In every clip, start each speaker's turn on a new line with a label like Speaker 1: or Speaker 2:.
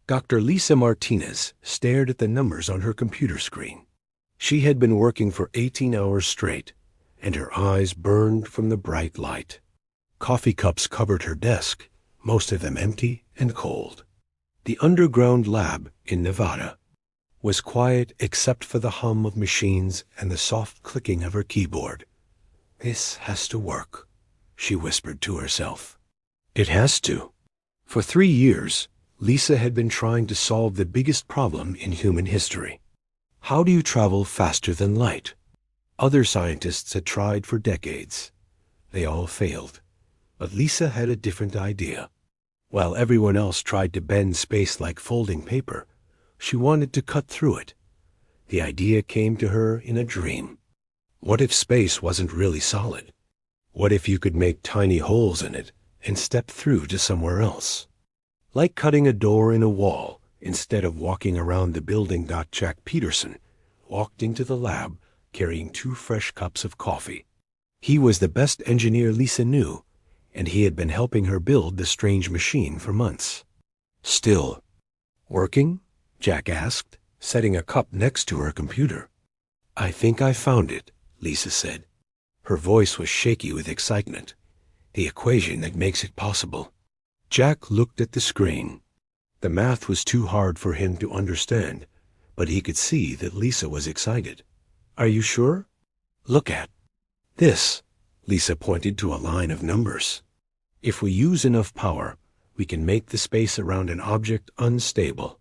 Speaker 1: Dr. Lisa Martinez stared at the numbers on her computer screen. She had been working for 18 hours straight, and her eyes burned from the bright light. Coffee cups covered her desk, most of them empty and cold. The underground lab in Nevada was quiet except for the hum of machines and the soft clicking of her keyboard. "This has to work," she whispered to herself. It has to. For 3 years, Lisa had been trying to solve the biggest problem in human history. How do you travel faster than light? Other scientists had tried for decades. They all failed. But Lisa had a different idea. While everyone else tried to bend space like folding paper, she wanted to cut through it. The idea came to her in a dream. What if space wasn't really solid? What if you could make tiny holes in it and step through to somewhere else? Like cutting a door in a wall instead of walking around the building. Jack Peterson walked into the lab carrying 2 fresh cups of coffee. He was the best engineer Lisa knew, and he had been helping her build the strange machine for months. "Still working?" Jack asked, setting a cup next to her computer. "I think I found it," Lisa said. Her voice was shaky with excitement. "The equation that makes it possible." Jack looked at the screen. The math was too hard for him to understand, but he could see that Lisa was excited. "Are you sure?" "Look at this." Lisa pointed to a line of numbers. "If we use enough power, we can make the space around an object unstable.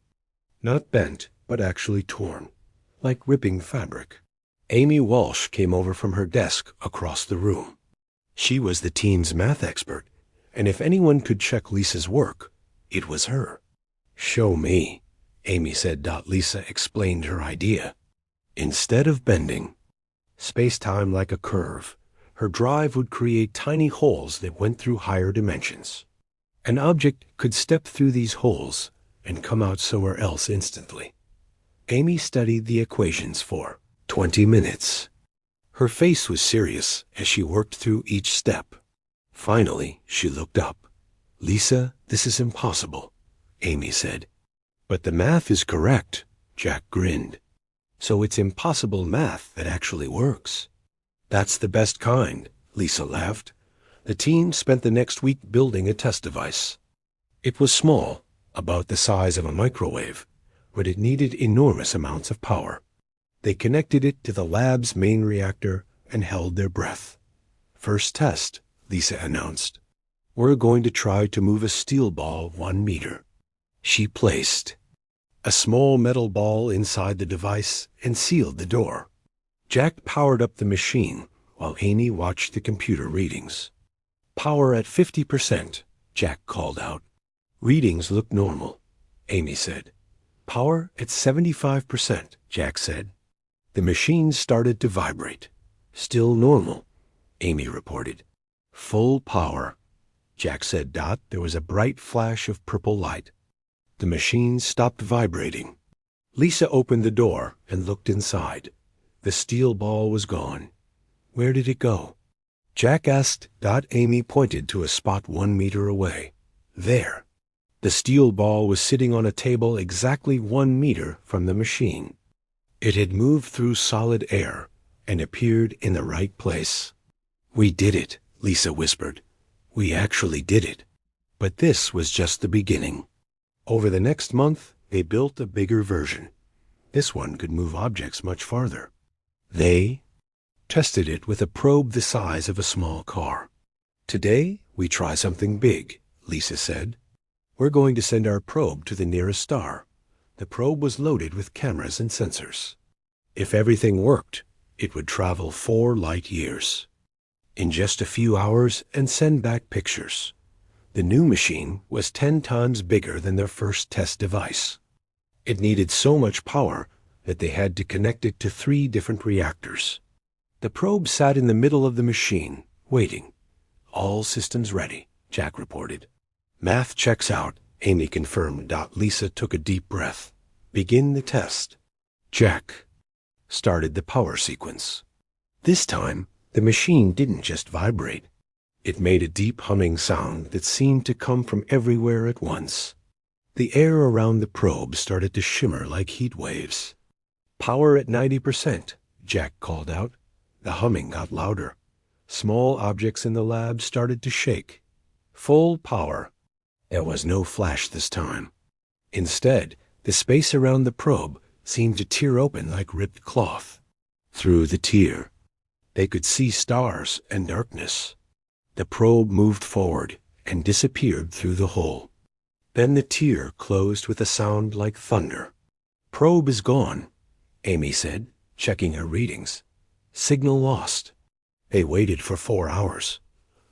Speaker 1: Not bent, but actually torn, like ripping fabric." Amy Walsh came over from her desk across the room. She was the team's math expert, and if anyone could check Lisa's work, it was her. "Show me," Amy said. Lisa explained her idea. Instead of bending space-time like a curve, her drive would create tiny holes that went through higher dimensions. An object could step through these holes and come out somewhere else instantly. Amy studied the equations for 20 minutes. Her face was serious as she worked through each step. Finally, she looked up. "Lisa, this is impossible," Amy said. "But the math is correct," Jack grinned. "So it's impossible math that actually works." "That's the best kind," Lisa laughed. The team spent the next week building a test device. It was small, about the size of a microwave, but it needed enormous amounts of power. They connected it to the lab's main reactor and held their breath. "First test," Lisa announced. "We're going to try to move a steel ball 1 meter." She placed a small metal ball inside the device and sealed the door. Jack powered up the machine while Amy watched the computer readings. "Power at 50%, Jack called out. "Readings look normal," Amy said. "Power at 75%, Jack said. The machine started to vibrate. "Still normal," Amy reported. "Full power," Jack said. There was a bright flash of purple light. The machine stopped vibrating. Lisa opened the door and looked inside. The steel ball was gone. "Where did it go?" Jack asked. Amy pointed to a spot 1 meter away. There. The steel ball was sitting on a table exactly 1 meter from the machine. It had moved through solid air and appeared in the right place. "We did it," Lisa whispered. "We actually did it." But this was just the beginning. Over the next month, they built a bigger version. This one could move objects much farther. They tested it with a probe the size of a small car. "Today, we try something big," Lisa said. "We're going to send our probe to the nearest star." The probe was loaded with cameras and sensors. If everything worked, it would travel 4 light years in just a few hours and send back pictures. The new machine was 10 times bigger than their first test device. It needed so much power that they had to connect it to 3 different reactors. The probe sat in the middle of the machine, waiting. "All systems ready," Jack reported. "Math checks out," Amy confirmed. Lisa took a deep breath. "Begin the test." Jack started the power sequence. This time, the machine didn't just vibrate. It made a deep humming sound that seemed to come from everywhere at once. The air around the probe started to shimmer like heat waves. "Power at 90%, Jack called out. The humming got louder. Small objects in the lab started to shake. "Full power." There was no flash this time. Instead, the space around the probe seemed to tear open like ripped cloth. Through the tear, they could see stars and darkness. The probe moved forward and disappeared through the hole. Then the tear closed with a sound like thunder. "Probe is gone," Amy said, checking her readings. "Signal lost." They waited for 4 hours.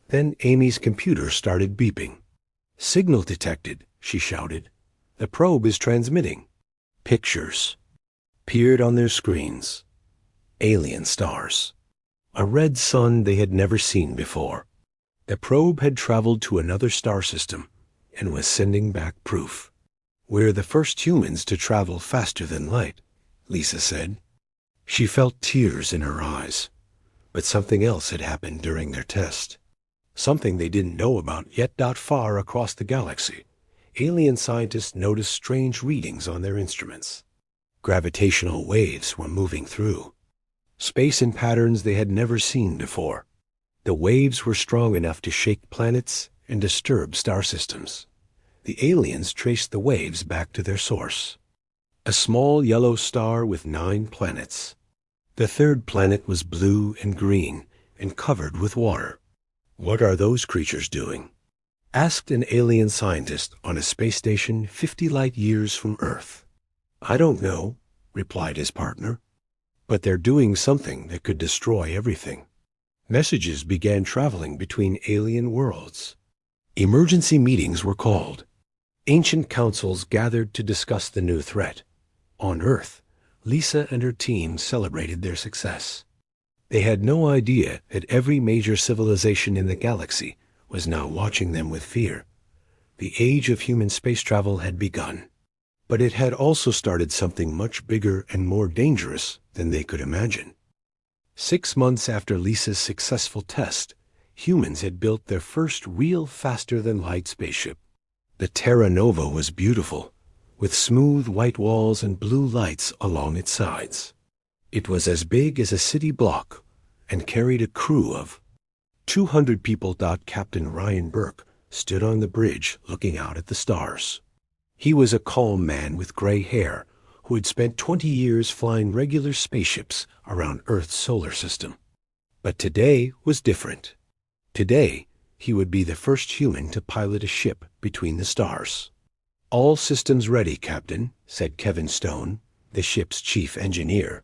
Speaker 1: Then Amy's computer started beeping. "Signal detected," she shouted. "The probe is transmitting." Pictures appeared on their screens. Alien stars. A red sun they had never seen before. The probe had traveled to another star system and was sending back proof. "We're the first humans to travel faster than light," Lisa said. She felt tears in her eyes. But something else had happened during their test. Something they didn't know about yet. Far across the galaxy, alien scientists noticed strange readings on their instruments. Gravitational waves were moving through. Space in patterns they had never seen before. The waves were strong enough to shake planets and disturb star systems. The aliens traced the waves back to their source. A small yellow star with 9 planets. The third planet was blue and green and covered with water. "What are those creatures doing?" asked an alien scientist on a space station 50 light years from Earth. "I don't know," replied his partner. "But they're doing something that could destroy everything." Messages began traveling between alien worlds. Emergency meetings were called. Ancient councils gathered to discuss the new threat. On Earth, Lisa and her team celebrated their success. They had no idea that every major civilization in the galaxy was now watching them with fear. The age of human space travel had begun. But it had also started something much bigger and more dangerous than they could imagine. 6 months after Lisa's successful test, humans had built their first real faster-than-light spaceship. The Terra Nova was beautiful, with smooth white walls and blue lights along its sides. It was as big as a city block and carried a crew of 200 people. Captain Ryan Burke stood on the bridge looking out at the stars. He was a calm man with gray hair who had spent 20 years flying regular spaceships around Earth's solar system. But today was different. Today, he would be the first human to pilot a ship between the stars. "All systems ready, Captain," said Kevin Stone, the ship's chief engineer.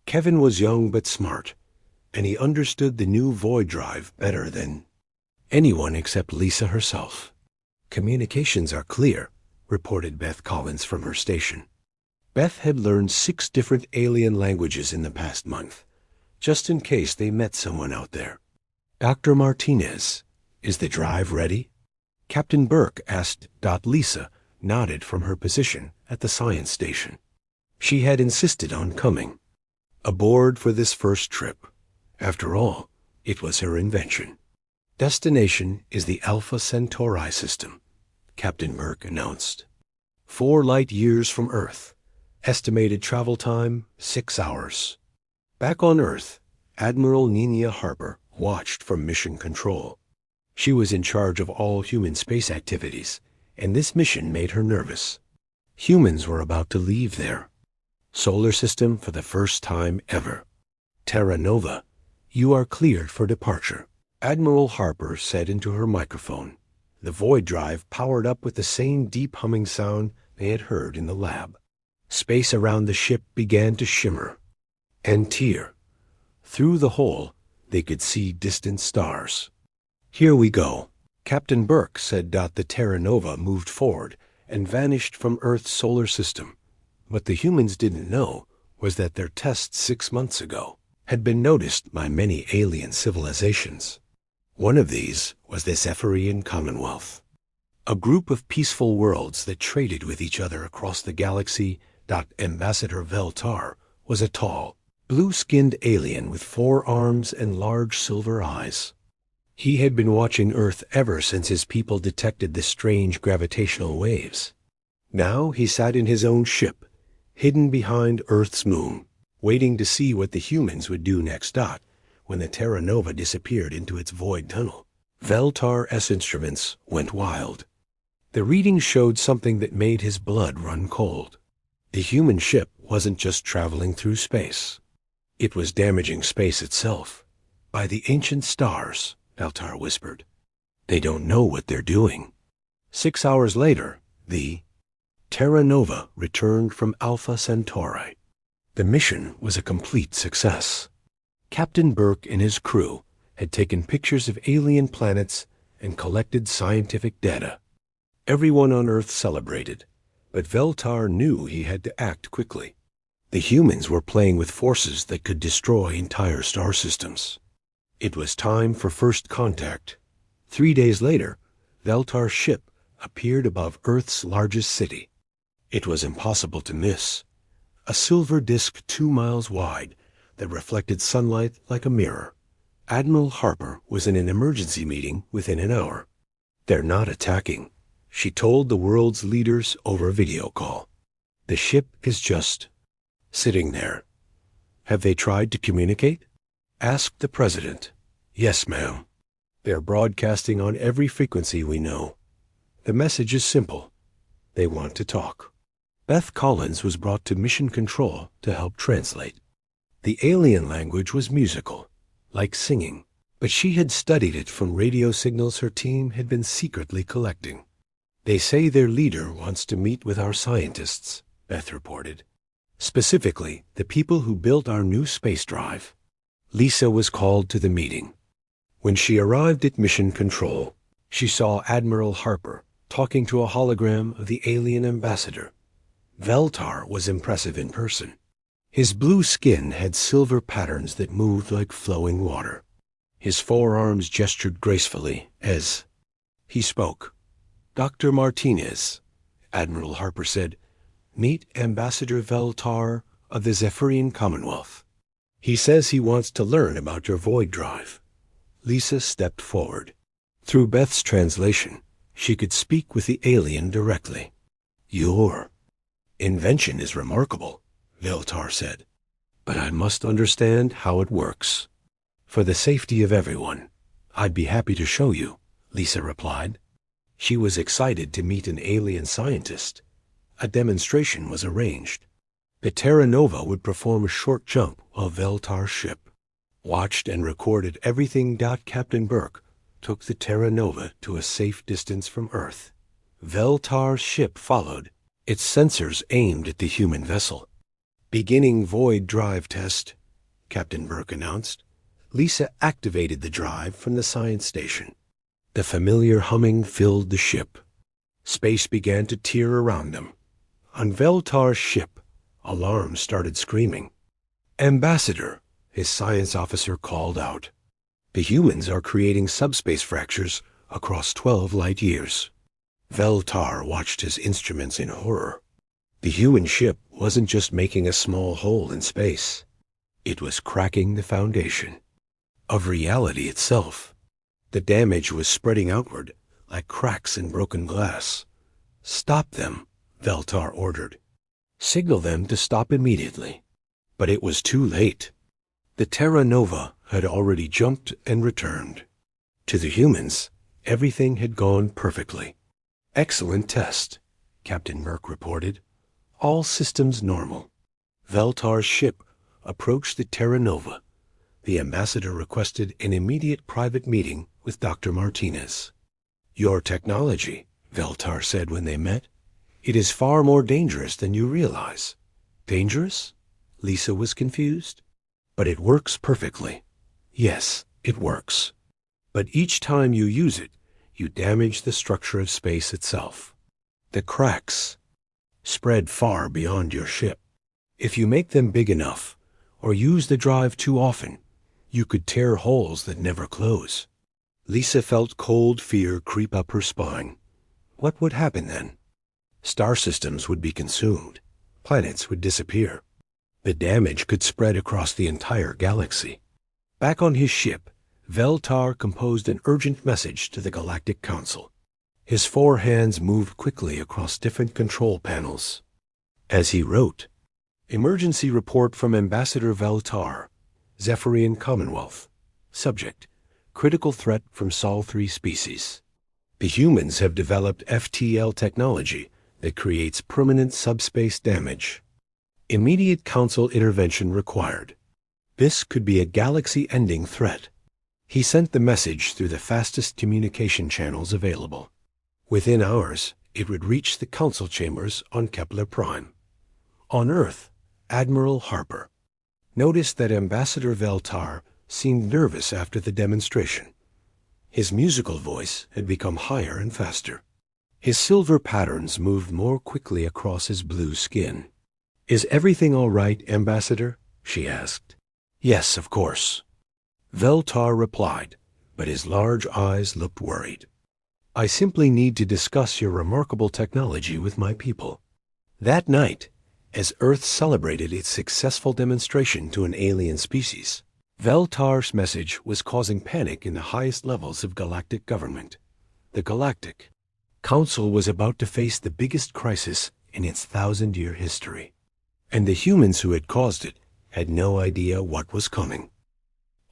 Speaker 1: Kevin was young but smart, and he understood the new void drive better than anyone except Lisa herself. "Communications are clear," reported Beth Collins from her station. Beth had learned 6 different alien languages in the past month, just in case they met someone out there. "Dr. Martinez, is the drive ready?" Captain Burke asked. Lisa nodded from her position at the science station. She had insisted on coming. Aboard for this first trip. After all, it was her invention. "Destination is the Alpha Centauri system," Captain Burke announced. 4 light years from Earth. Estimated travel time, 6 hours. Back on Earth, Admiral Nina Harper watched from mission control. She was in charge of all human space activities, and this mission made her nervous. Humans were about to leave there. Solar system for the first time ever. "Terra Nova, you are cleared for departure," Admiral Harper said into her microphone. The void drive powered up with the same deep humming sound they had heard in the lab. Space around the ship began to shimmer and tear. Through the hole, they could see distant stars. "Here we go," Captain Burke said. The Terra Nova moved forward and vanished from Earth's solar system. What the humans didn't know was that their test 6 months ago had been noticed by many alien civilizations. One of these was the Zephyrian Commonwealth, a group of peaceful worlds that traded with each other across the galaxy. Ambassador Veltar was a tall, blue-skinned alien with 4 arms and large silver eyes. He had been watching Earth ever since his people detected the strange gravitational waves. Now he sat in his own ship, hidden behind Earth's moon, waiting to see what the humans would do next. When the Terra Nova disappeared into its void tunnel, Veltar-S instruments went wild. The readings showed something that made his blood run cold. The human ship wasn't just traveling through space. It was damaging space itself. By the ancient stars, Veltar whispered. They don't know what they're doing. 6 hours later, the Terra Nova returned from Alpha Centauri. The mission was a complete success. Captain Burke and his crew had taken pictures of alien planets and collected scientific data. Everyone on Earth celebrated, but Veltar knew he had to act quickly. The humans were playing with forces that could destroy entire star systems. It was time for first contact. 3 days later, Veltar's ship appeared above Earth's largest city. It was impossible to miss. A silver disk 2 miles wide that reflected sunlight like a mirror. Admiral Harper was in an emergency meeting within an hour. They're not attacking, she told the world's leaders over a video call. The ship is just sitting there. Have they tried to communicate? Asked the president. Yes, ma'am. They're broadcasting on every frequency we know. The message is simple. They want to talk. Beth Collins was brought to Mission Control to help translate. The alien language was musical, like singing, but she had studied it from radio signals her team had been secretly collecting. They say their leader wants to meet with our scientists, Beth reported. Specifically, the people who built our new space drive. Lisa was called to the meeting. When she arrived at Mission Control, she saw Admiral Harper talking to a hologram of the alien ambassador. Veltar was impressive in person. His blue skin had silver patterns that moved like flowing water. His forearms gestured gracefully as he spoke. Dr. Martinez, Admiral Harper said, meet Ambassador Veltar of the Zephyrian Commonwealth. He says he wants to learn about your void drive. Lisa stepped forward. Through Beth's translation, she could speak with the alien directly. Your invention is remarkable, Veltar said, but I must understand how it works. For the safety of everyone, I'd be happy to show you, Lisa replied. She was excited to meet an alien scientist. A demonstration was arranged. The Terra Nova would perform a short jump while Veltar's ship watched and recorded everything. Captain Burke took the Terra Nova to a safe distance from Earth. Veltar's ship followed, its sensors aimed at the human vessel. Beginning void drive test, Captain Burke announced. Lisa activated the drive from the science station. The familiar humming filled the ship. Space began to tear around them. On Veltar's ship, alarms started screaming. Ambassador, his science officer called out. The humans are creating subspace fractures across 12 light years. Veltar watched his instruments in horror. The human ship wasn't just making a small hole in space. It was cracking the foundation of reality itself. The damage was spreading outward like cracks in broken glass. Stop them, Veltar ordered. Signal them to stop immediately. But it was too late. The Terra Nova had already jumped and returned. To the humans, everything had gone perfectly. Excellent test, Captain Burke reported. All systems normal. Veltar's ship approached the Terra Nova. The ambassador requested an immediate private meeting with Dr. Martinez. Your technology, Veltar said when they met, it is far more dangerous than you realize. Dangerous? Lisa was confused. But it works perfectly. Yes, it works. But each time you use it, you damage the structure of space itself. The cracks spread far beyond your ship. If you make them big enough, or use the drive too often, you could tear holes that never close. Lisa felt cold fear creep up her spine. What would happen then? Star systems would be consumed. Planets would disappear. The damage could spread across the entire galaxy. Back on his ship, Veltar composed an urgent message to the Galactic Council. His four hands moved quickly across different control panels. As he wrote, "Emergency report from Ambassador Veltar, Zephyrian Commonwealth. Subject, critical threat from Sol-3 species. The humans have developed FTL technology that creates permanent subspace damage. Immediate council intervention required. This could be a galaxy-ending threat." He sent the message through the fastest communication channels available. Within hours, it would reach the council chambers on Kepler Prime. On Earth, Admiral Harper noticed that Ambassador Veltar seemed nervous after the demonstration. His musical voice had become higher and faster. His silver patterns moved more quickly across his blue skin. "Is everything all right, Ambassador?" she asked. "Yes, of course," Veltar replied, but his large eyes looked worried. "I simply need to discuss your remarkable technology with my people." That night, as Earth celebrated its successful demonstration to an alien species, Veltar's message was causing panic in the highest levels of galactic government. The Galactic Council was about to face the biggest crisis in its 1,000-year history, and the humans who had caused it had no idea what was coming.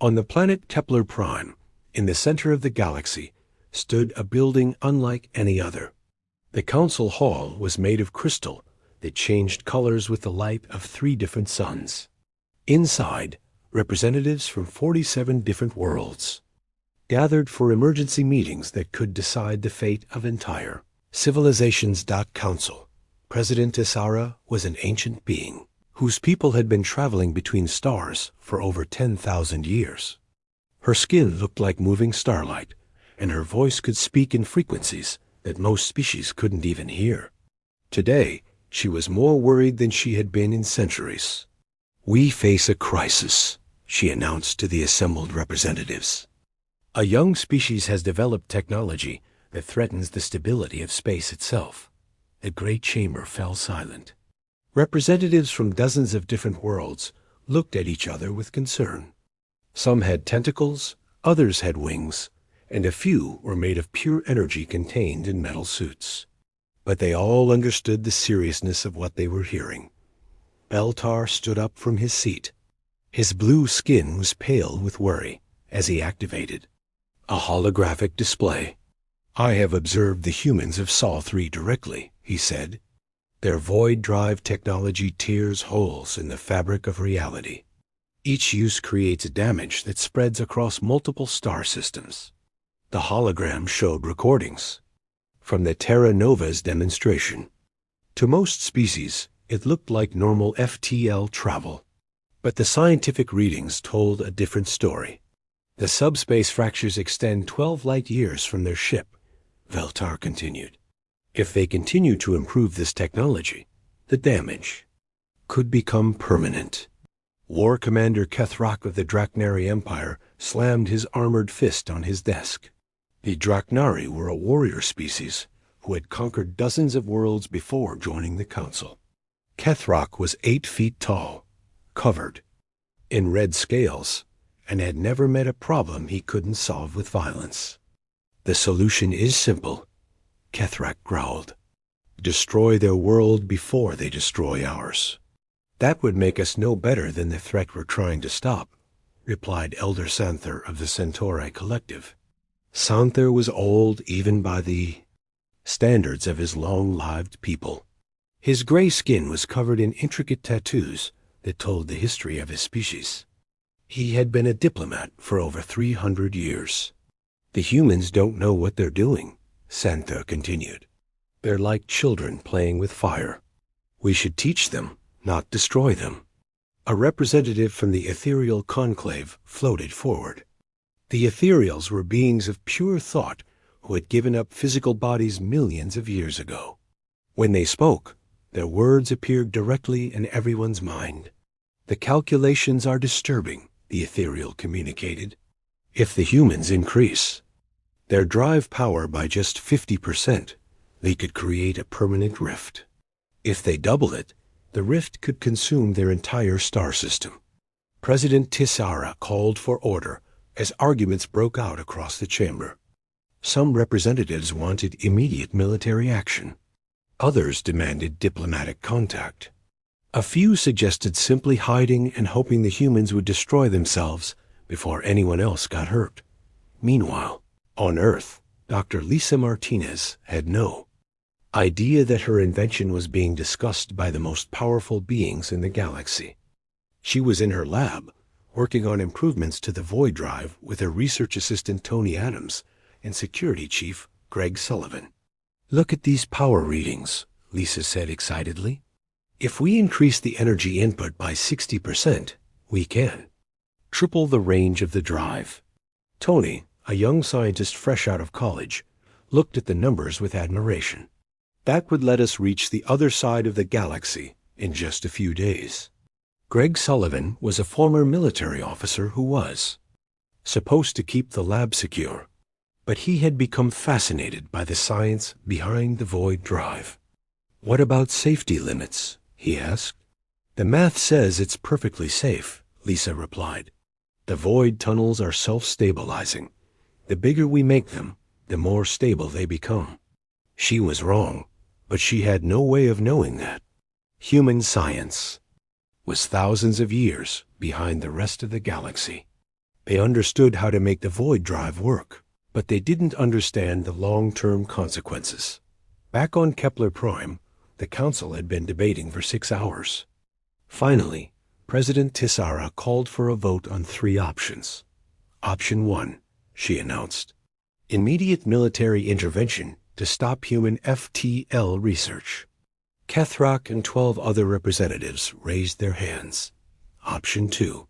Speaker 1: On the planet Kepler Prime, in the center of the galaxy, stood a building unlike any other. The council hall was made of crystal that changed colors with the light of 3 different suns. Inside, representatives from 47 different worlds gathered for emergency meetings that could decide the fate of entire civilizations. Council President Tisara was an ancient being whose people had been traveling between stars for over 10,000 years. Her skin looked like moving starlight, and her voice could speak in frequencies that most species couldn't even hear. Today, she was more worried than she had been in centuries. "We face a crisis," she announced to the assembled representatives. "A young species has developed technology that threatens the stability of space itself." The great chamber fell silent. Representatives from dozens of different worlds looked at each other with concern. Some had tentacles, others had wings, and a few were made of pure energy contained in metal suits. But they all understood the seriousness of what they were hearing. Veltar stood up from his seat. His blue skin was pale with worry as he activated a holographic display. "I have observed the humans of Sol-3 directly," he said. "Their void drive technology tears holes in the fabric of reality. Each use creates damage that spreads across multiple star systems." The hologram showed recordings from the Terra Nova's demonstration. To most species, it looked like normal FTL travel. But the scientific readings told a different story. "The subspace fractures extend 12 light years from their ship," Veltar continued. "If they continue to improve this technology, the damage could become permanent." War Commander Kethrak of the Draknari Empire slammed his armored fist on his desk. The Draknari were a warrior species who had conquered dozens of worlds before joining the council. Kethrak was 8 feet tall, covered in red scales, and had never met a problem he couldn't solve with violence. "The solution is simple," Kethrak growled. "Destroy their world before they destroy ours." "That would make us no better than the threat we're trying to stop," replied Elder Santher of the Centauri Collective. Santher was old even by the standards of his long-lived people. His gray skin was covered in intricate tattoos that told the history of his species. He had been a diplomat for over 300 years. "The humans don't know what they're doing," Santher continued. "They're like children playing with fire. We should teach them, not destroy them." A representative from the Ethereal Conclave floated forward. The Ethereals were beings of pure thought who had given up physical bodies millions of years ago. When they spoke, their words appeared directly in everyone's mind. "The calculations are disturbing," the Ethereal communicated. "If the humans increase their drive power by just 50%, they could create a permanent rift. If they double it, the rift could consume their entire star system." President Tisara called for order as arguments broke out across the chamber. Some representatives wanted immediate military action. Others demanded diplomatic contact. A few suggested simply hiding and hoping the humans would destroy themselves before anyone else got hurt. Meanwhile, on Earth, Dr. Lisa Martinez had no idea that her invention was being discussed by the most powerful beings in the galaxy. She was in her lab, working on improvements to the Void Drive with her research assistant Tony Adams and security chief Greg Sullivan. "Look at these power readings," Lisa said excitedly. "If we increase the energy input by 60%, we can triple the range of the drive." Tony, a young scientist fresh out of college, looked at the numbers with admiration. "That would let us reach the other side of the galaxy in just a few days." Greg Sullivan was a former military officer who was supposed to keep the lab secure, but he had become fascinated by the science behind the Void Drive. "What about safety limits?" he asked. "The math says it's perfectly safe," Lisa replied. "The void tunnels are self-stabilizing. The bigger we make them, the more stable they become." She was wrong, but she had no way of knowing that. Human science was thousands of years behind the rest of the galaxy. They understood how to make the Void Drive work, but they didn't understand the long-term consequences. Back on Kepler Prime, the council had been debating for 6 hours. Finally, President Tisara called for a vote on 3 options. "Option 1, she announced, "immediate military intervention to stop human FTL research." Kethrak and 12 other representatives raised their hands. "Option 2,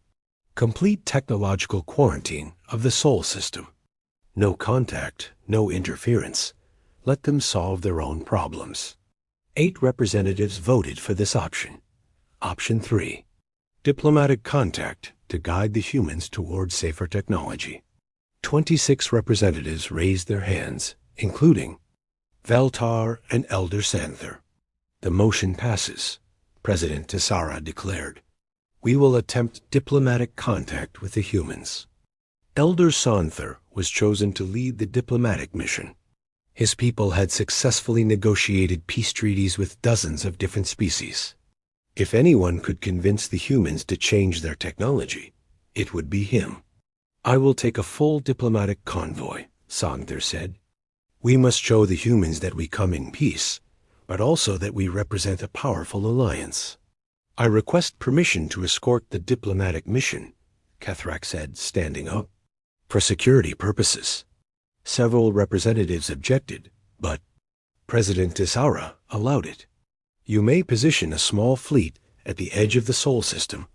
Speaker 1: complete technological quarantine of the Sol system. No contact, no interference. Let them solve their own problems." 8 representatives voted for this option. Option 3, diplomatic contact to guide the humans toward safer technology. 26 representatives raised their hands, including Veltar and Elder Santher. "The motion passes," President Tisara declared. "We will attempt diplomatic contact with the humans." Elder Santher was chosen to lead the diplomatic mission. His people had successfully negotiated peace treaties with dozens of different species. If anyone could convince the humans to change their technology, it would be him. "I will take a full diplomatic convoy," Santher said. "We must show the humans that we come in peace, but also that we represent a powerful alliance." "I request permission to escort the diplomatic mission," Kethrak said, standing up. "For security purposes." Several representatives objected, but President Tisara allowed it. "You may position a small fleet at the edge of the Sol system,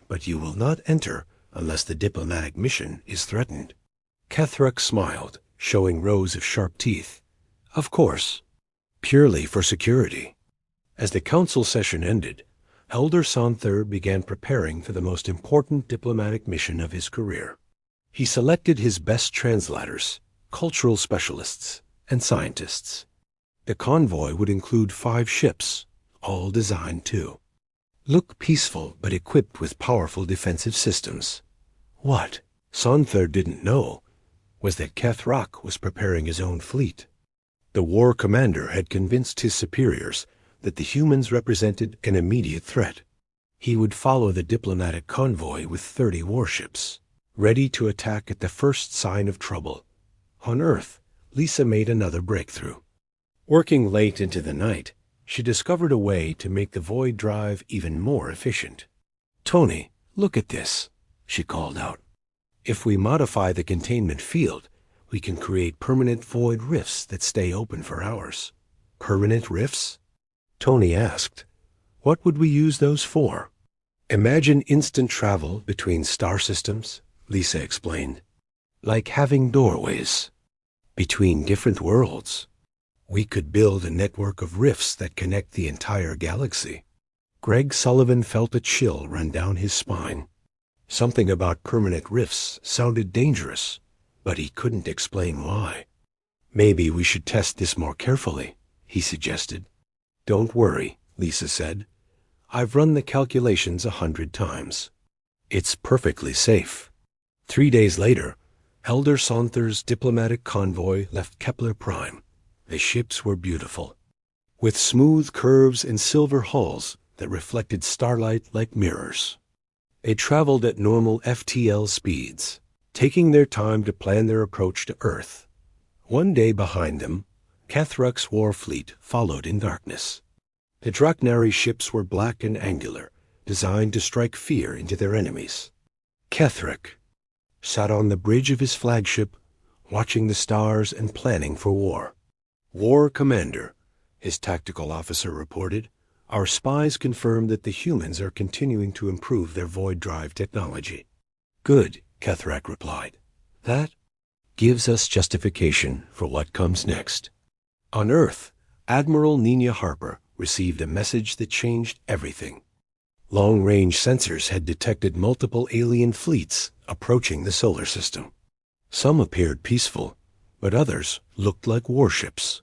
Speaker 1: but you will not enter unless the diplomatic mission is threatened." Kethrak smiled, showing rows of sharp teeth. "Of course. Purely for security." As the council session ended, Elder Santher began preparing for the most important diplomatic mission of his career. He selected his best translators, cultural specialists, and scientists. The convoy would include 5 ships, all designed to look peaceful but equipped with powerful defensive systems. What Santher didn't know was that Kethrak was preparing his own fleet. The war commander had convinced his superiors that the humans represented an immediate threat. He would follow the diplomatic convoy with 30 warships, ready to attack at the first sign of trouble. On Earth, Lisa made another breakthrough. Working late into the night, she discovered a way to make the Void Drive even more efficient. "Tony, look at this," she called out. "If we modify the containment field, we can create permanent void rifts that stay open for hours." "Permanent rifts?" Tony asked. "What would we use those for?" "Imagine instant travel between star systems," Lisa explained. "Like having doorways between different worlds. We could build a network of rifts that connect the entire galaxy." Greg Sullivan felt a chill run down his spine. Something about permanent rifts sounded dangerous, but he couldn't explain why. "Maybe we should test this more carefully," he suggested. "Don't worry," Lisa said. "I've run the calculations 100 times. It's perfectly safe." 3 days later, Elder Saunther's diplomatic convoy left Kepler Prime. The ships were beautiful, with smooth curves and silver hulls that reflected starlight like mirrors. They traveled at normal FTL speeds, taking their time to plan their approach to Earth. One day behind them, Kethruck's war fleet followed in darkness. The Draknari ships were black and angular, designed to strike fear into their enemies. Kethruck sat on the bridge of his flagship, watching the stars and planning for war. "War Commander," his tactical officer reported, "our spies confirm that the humans are continuing to improve their void drive technology." "Good," Kethruck replied. "That gives us justification for what comes next." On Earth, Admiral Nina Harper received a message that changed everything. Long-range sensors had detected multiple alien fleets approaching the solar system. Some appeared peaceful, but others looked like warships.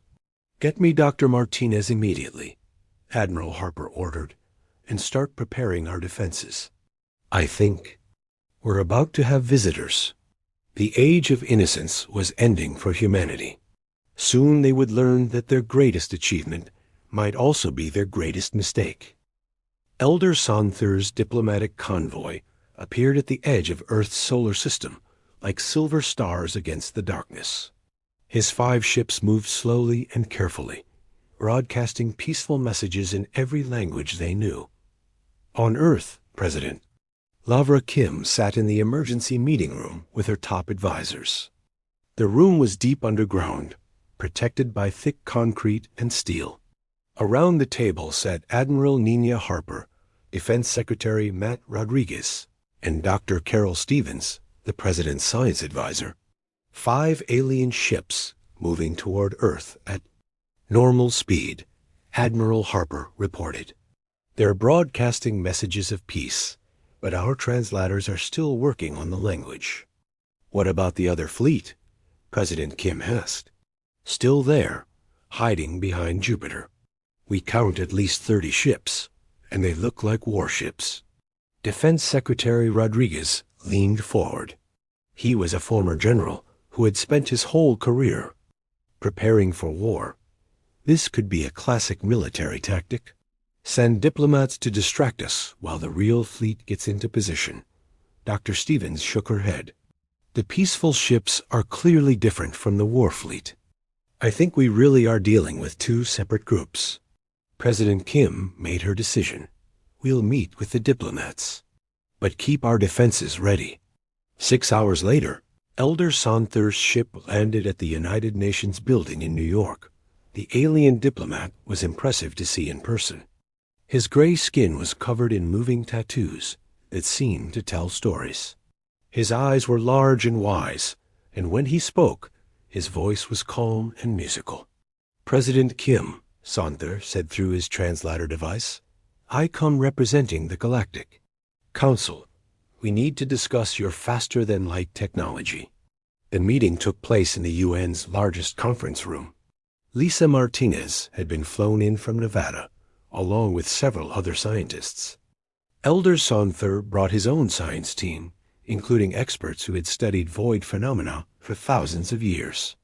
Speaker 1: "Get me Dr. Martinez immediately," Admiral Harper ordered, "and start preparing our defenses. I think we're about to have visitors." The age of innocence was ending for humanity. Soon they would learn that their greatest achievement might also be their greatest mistake. Elder Saunther's diplomatic convoy appeared at the edge of Earth's solar system, like silver stars against the darkness. His 5 ships moved slowly and carefully, broadcasting peaceful messages in every language they knew. On Earth, President Lavra Kim sat in the emergency meeting room with her top advisors. The room was deep underground, protected by thick concrete and steel. Around the table sat Admiral Nina Harper, Defense Secretary Matt Rodriguez, and Dr. Carol Stevens, the President's science advisor. 5 alien ships moving toward Earth at normal speed, Admiral Harper reported. "They're broadcasting messages of peace, but our translators are still working on the language." "What about the other fleet?" President Kim asked. "Still there, hiding behind Jupiter. We count at least 30 ships, and they look like warships." Defense Secretary Rodriguez leaned forward. He was a former general who had spent his whole career preparing for war. This could be a classic military tactic. "Send diplomats to distract us while the real fleet gets into position." Dr. Stevens shook her head. "The peaceful ships are clearly different from the war fleet. I think we really are dealing with 2 separate groups." President Kim made her decision. "We'll meet with the diplomats, but keep our defenses ready." 6 hours later, Elder Saunther's ship landed at the United Nations building in New York. The alien diplomat was impressive to see in person. His gray skin was covered in moving tattoos that seemed to tell stories. His eyes were large and wise, and when he spoke, his voice was calm and musical. "President Kim," Saunther said through his translator device, "I come representing the Galactic Council. We need to discuss your faster-than-light technology." The meeting took place in the UN's largest conference room. Lisa Martinez had been flown in from Nevada, along with several other scientists. Elder Saunther brought his own science team, including experts who had studied void phenomena for thousands of years.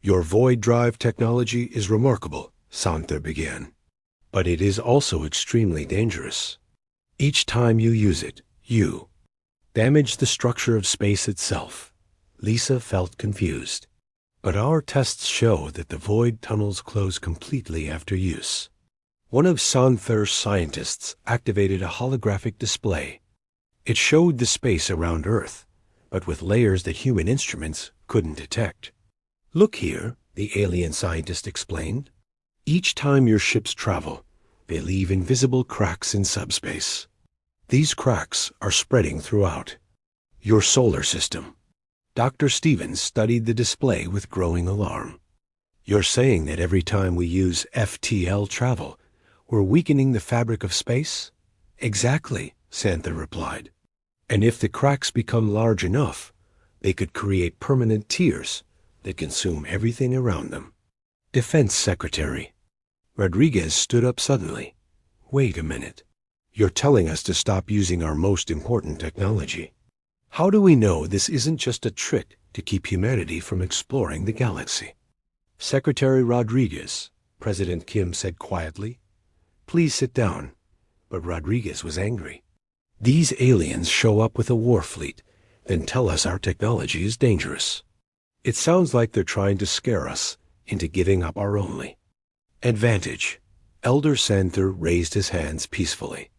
Speaker 1: "Your void drive technology is remarkable," Saunther began, "but it is also extremely dangerous. Each time you use it, you damage the structure of space itself." Lisa felt confused. "But our tests show that the void tunnels close completely after use." One of Saunther's scientists activated a holographic display. It showed the space around Earth, but with layers that human instruments couldn't detect. "Look here," the alien scientist explained. "Each time your ships travel, they leave invisible cracks in subspace. These cracks are spreading throughout your solar system." Dr. Stevens studied the display with growing alarm. "You're saying that every time we use FTL travel, we're weakening the fabric of space?" "Exactly," Saunther replied. "And if the cracks become large enough, they could create permanent tears that consume everything around them." Defense Secretary Rodriguez stood up suddenly. "Wait a minute. You're telling us to stop using our most important technology." How do we know this isn't just a trick to keep humanity from exploring the galaxy? Secretary Rodriguez, President Kim said quietly. Please sit down. But Rodriguez was angry. These aliens show up with a war fleet, then tell us our technology is dangerous. It sounds like they're trying to scare us into giving up our only advantage. Elder Santher raised his hands peacefully.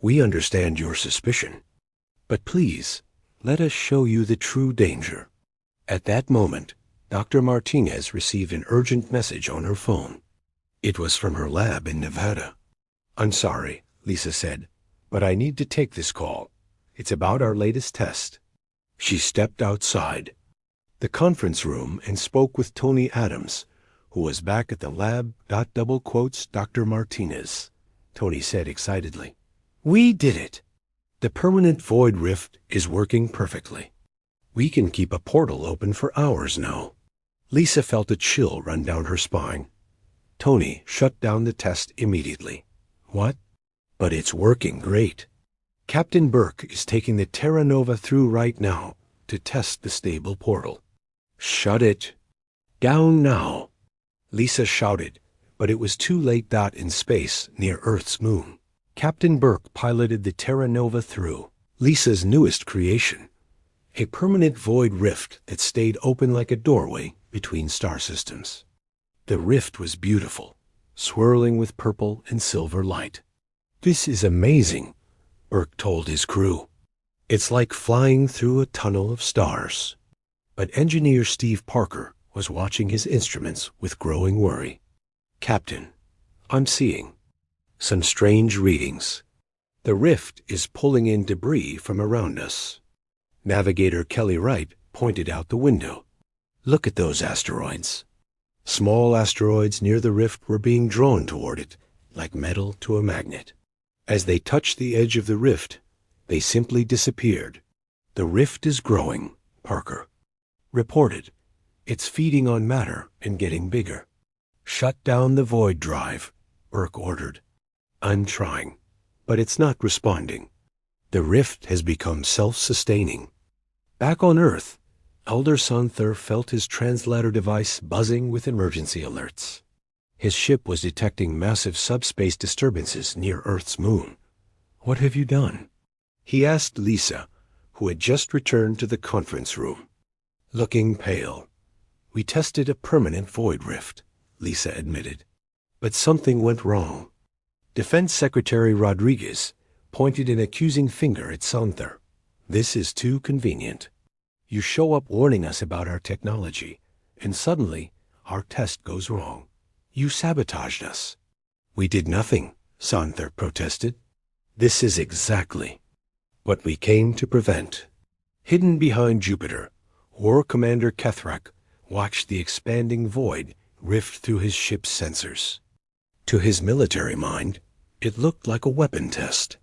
Speaker 1: We understand your suspicion, but please, let us show you the true danger. At that moment, Dr. Martinez received an urgent message on her phone. It was from her lab in Nevada. I'm sorry, Lisa said, but I need to take this call. It's about our latest test. She stepped outside the conference room and spoke with Tony Adams, who was back at the lab. Dr. Martinez, Tony said excitedly. We did it. The permanent void rift is working perfectly. We can keep a portal open for hours now. Lisa felt a chill run down her spine. Tony shut down the test immediately. What? But it's working great. Captain Burke is taking the Terra Nova through right now to test the stable portal. Shut it down now, Lisa shouted, but it was too late. In space near Earth's moon, Captain Burke piloted the Terra Nova through, Lisa's newest creation, a permanent void rift that stayed open like a doorway between star systems. The rift was beautiful, swirling with purple and silver light. This is amazing, Burke told his crew. It's like flying through a tunnel of stars. But engineer Steve Parker was watching his instruments with growing worry. Captain, I'm seeing some strange readings. The rift is pulling in debris from around us. Navigator Kelly Wright pointed out the window. Look at those asteroids. Small asteroids near the rift were being drawn toward it, like metal to a magnet. As they touched the edge of the rift, they simply disappeared. The rift is growing, Parker reported. It's feeding on matter and getting bigger. Shut down the void drive, Burke ordered. I'm trying, but it's not responding. The rift has become self-sustaining. Back on Earth, Elder Santher felt his translator device buzzing with emergency alerts. His ship was detecting massive subspace disturbances near Earth's moon. What have you done? He asked Lisa, who had just returned to the conference room. Looking pale. We tested a permanent void rift, Lisa admitted. But something went wrong. Defense Secretary Rodriguez pointed an accusing finger at Santher. This is too convenient. You show up warning us about our technology, and suddenly our test goes wrong. You sabotaged us. We did nothing, Santher protested. This is exactly what we came to prevent. Hidden behind Jupiter, War Commander Kethrak watched the expanding void rift through his ship's sensors. To his military mind, it looked like a weapon test.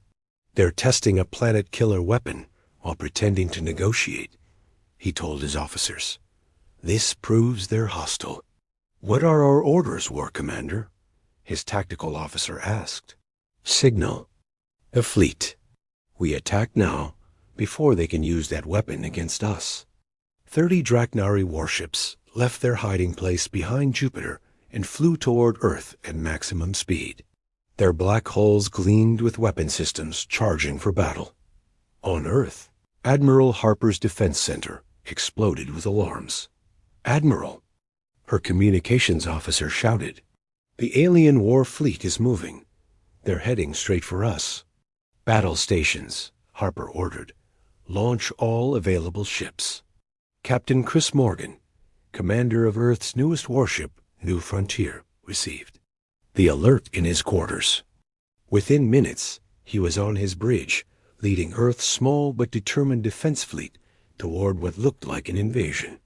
Speaker 1: They're testing a planet-killer weapon while pretending to negotiate, he told his officers. This proves they're hostile. What are our orders, War Commander? His tactical officer asked. Signal the fleet. We attack now, before they can use that weapon against us. 30 Draknari warships left their hiding place behind Jupiter and flew toward Earth at maximum speed. Their black hulls gleamed with weapon systems charging for battle. On Earth, Admiral Harper's defense center exploded with alarms. Admiral, her communications officer shouted. The alien war fleet is moving. They're heading straight for us. Battle stations, Harper ordered. Launch all available ships. Captain Chris Morgan, commander of Earth's newest warship, New Frontier, received the alert in his quarters. Within minutes, he was on his bridge, leading Earth's small but determined defense fleet toward what looked like an invasion.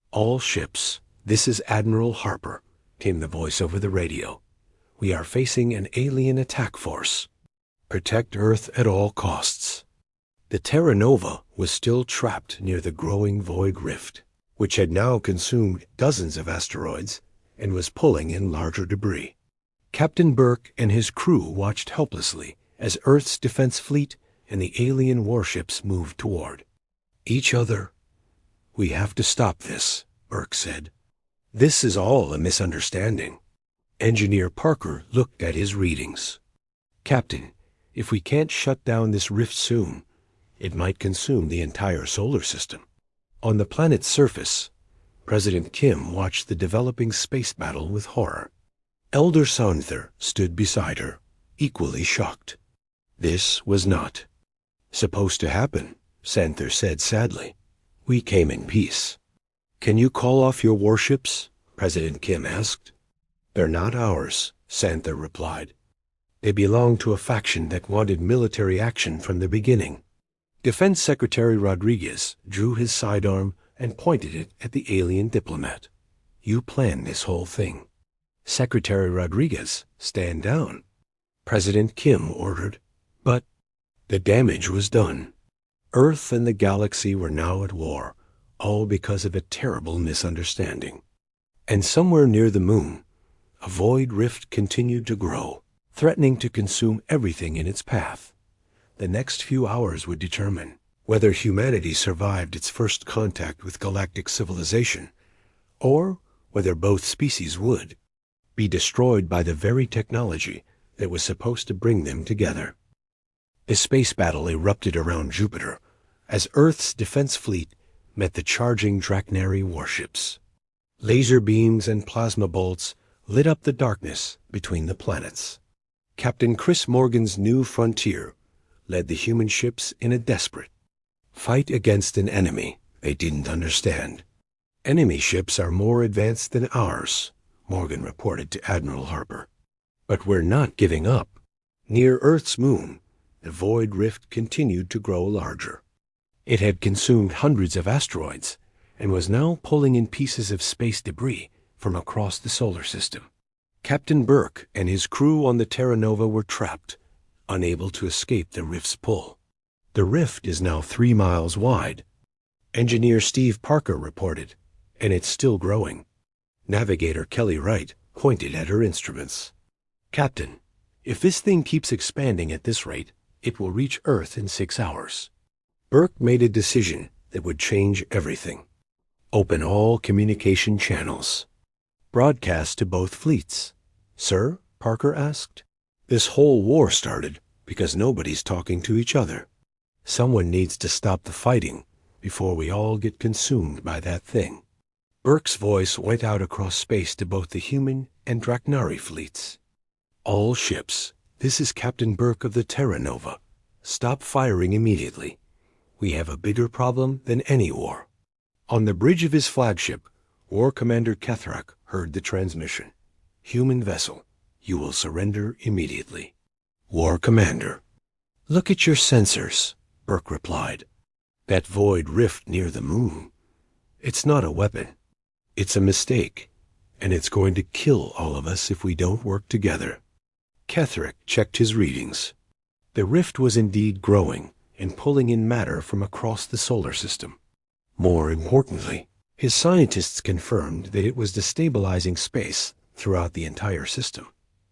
Speaker 1: All ships, this is Admiral Harper, came the voice over the radio. We are facing an alien attack force. Protect Earth at all costs. The Terra Nova was still trapped near the growing void rift, which had now consumed dozens of asteroids and was pulling in larger debris. Captain Burke and his crew watched helplessly as Earth's defense fleet and the alien warships moved toward. Each other. We have to stop this, Burke said. This is all a misunderstanding. Engineer Parker looked at his readings. Captain, if we can't shut down this rift soon, it might consume the entire solar system. On the planet's surface, President Kim watched the developing space battle with horror. Elder Santher stood beside her, equally shocked. This was not supposed to happen, Santher said sadly. We came in peace. Can you call off your warships? President Kim asked. They're not ours, Santher replied. They belong to a faction that wanted military action from the beginning. Defense Secretary Rodriguez drew his sidearm and pointed it at the alien diplomat. You planned this whole thing. Secretary Rodriguez, stand down. President Kim ordered. But the damage was done. Earth and the galaxy were now at war, all because of a terrible misunderstanding. And somewhere near the moon, a void rift continued to grow, threatening to consume everything in its path. The next few hours would determine whether humanity survived its first contact with galactic civilization, or whether both species would be destroyed by the very technology that was supposed to bring them together. A space battle erupted around Jupiter as Earth's defense fleet met the charging Draknari warships. Laser beams and plasma bolts lit up the darkness between the planets. Captain Chris Morgan's New Frontier led the human ships in a desperate fight against an enemy they didn't understand. Enemy ships are more advanced than ours, Morgan reported to Admiral Harper. But we're not giving up. Near Earth's moon, the void rift continued to grow larger. It had consumed hundreds of asteroids and was now pulling in pieces of space debris from across the solar system. Captain Burke and his crew on the Terra Nova were trapped, unable to escape the rift's pull. The rift is now 3 miles wide. Engineer Steve Parker reported, and it's still growing. Navigator Kelly Wright pointed at her instruments. Captain, if this thing keeps expanding at this rate, it will reach Earth in 6 hours. Burke made a decision that would change everything. Open all communication channels. Broadcast to both fleets. Sir? Parker asked. This whole war started because nobody's talking to each other. Someone needs to stop the fighting before we all get consumed by that thing. Burke's voice went out across space to both the human and Draknari fleets. All ships, this is Captain Burke of the Terra Nova. Stop firing immediately. We have a bigger problem than any war. On the bridge of his flagship, War Commander Kethrak heard the transmission. Human vessel, you will surrender immediately. War Commander. Look at your sensors, Burke replied. That void rift near the moon. It's not a weapon. It's a mistake, and it's going to kill all of us if we don't work together. Kethrak checked his readings. The rift was indeed growing and pulling in matter from across the solar system. More importantly, his scientists confirmed that it was destabilizing space throughout the entire system.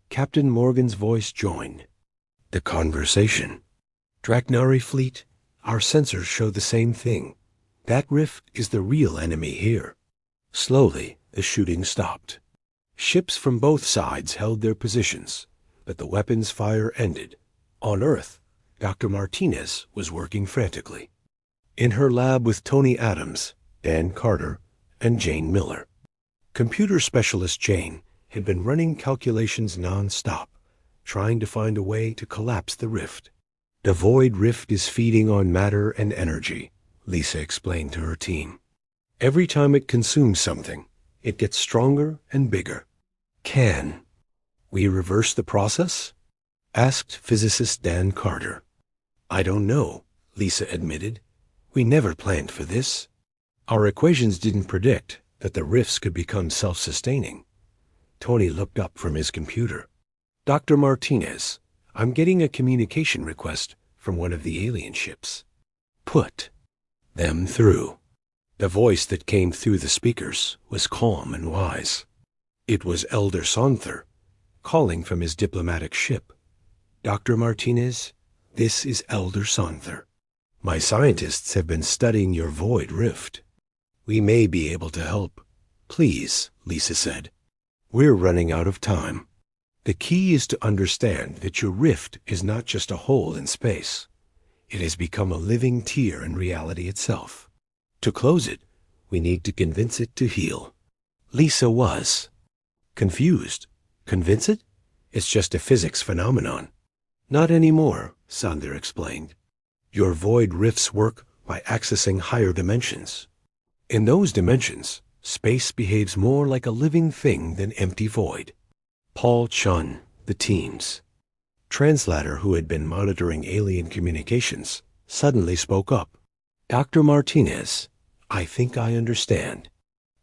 Speaker 1: Captain Morgan's voice joined the conversation. Draknari fleet, our sensors show the same thing. That rift is the real enemy here. Slowly, the shooting stopped. Ships from both sides held their positions, but the weapons fire ended. On Earth, Dr. Martinez was working frantically. In her lab with Tony Adams, Dan Carter, and Jane Miller. Computer specialist Jane had been running calculations non-stop, trying to find a way to collapse the rift. The void rift is feeding on matter and energy, Lisa explained to her team. Every time it consumes something, it gets stronger and bigger. Can we reverse the process? Asked physicist Dan Carter. I don't know, Lisa admitted. We never planned for this. Our equations didn't predict that the rifts could become self-sustaining. Tony looked up from his computer. Dr. Martinez, I'm getting a communication request from one of the alien ships. Put them through. The voice that came through the speakers was calm and wise. It was Elder Santher, calling from his diplomatic ship. Dr. Martinez, this is Elder Santher. My scientists have been studying your void rift. We may be able to help. Please, Lisa said. We're running out of time. The key is to understand that your rift is not just a hole in space. It has become a living tear in reality itself. To close it, we need to convince it to heal. Lisa was confused. Convince it? It's just a physics phenomenon. Not anymore, Sander explained. Your void rifts work by accessing higher dimensions. In those dimensions, space behaves more like a living thing than empty void. Paul Chun, the team's translator who had been monitoring alien communications, suddenly spoke up. Dr. Martinez, I think I understand.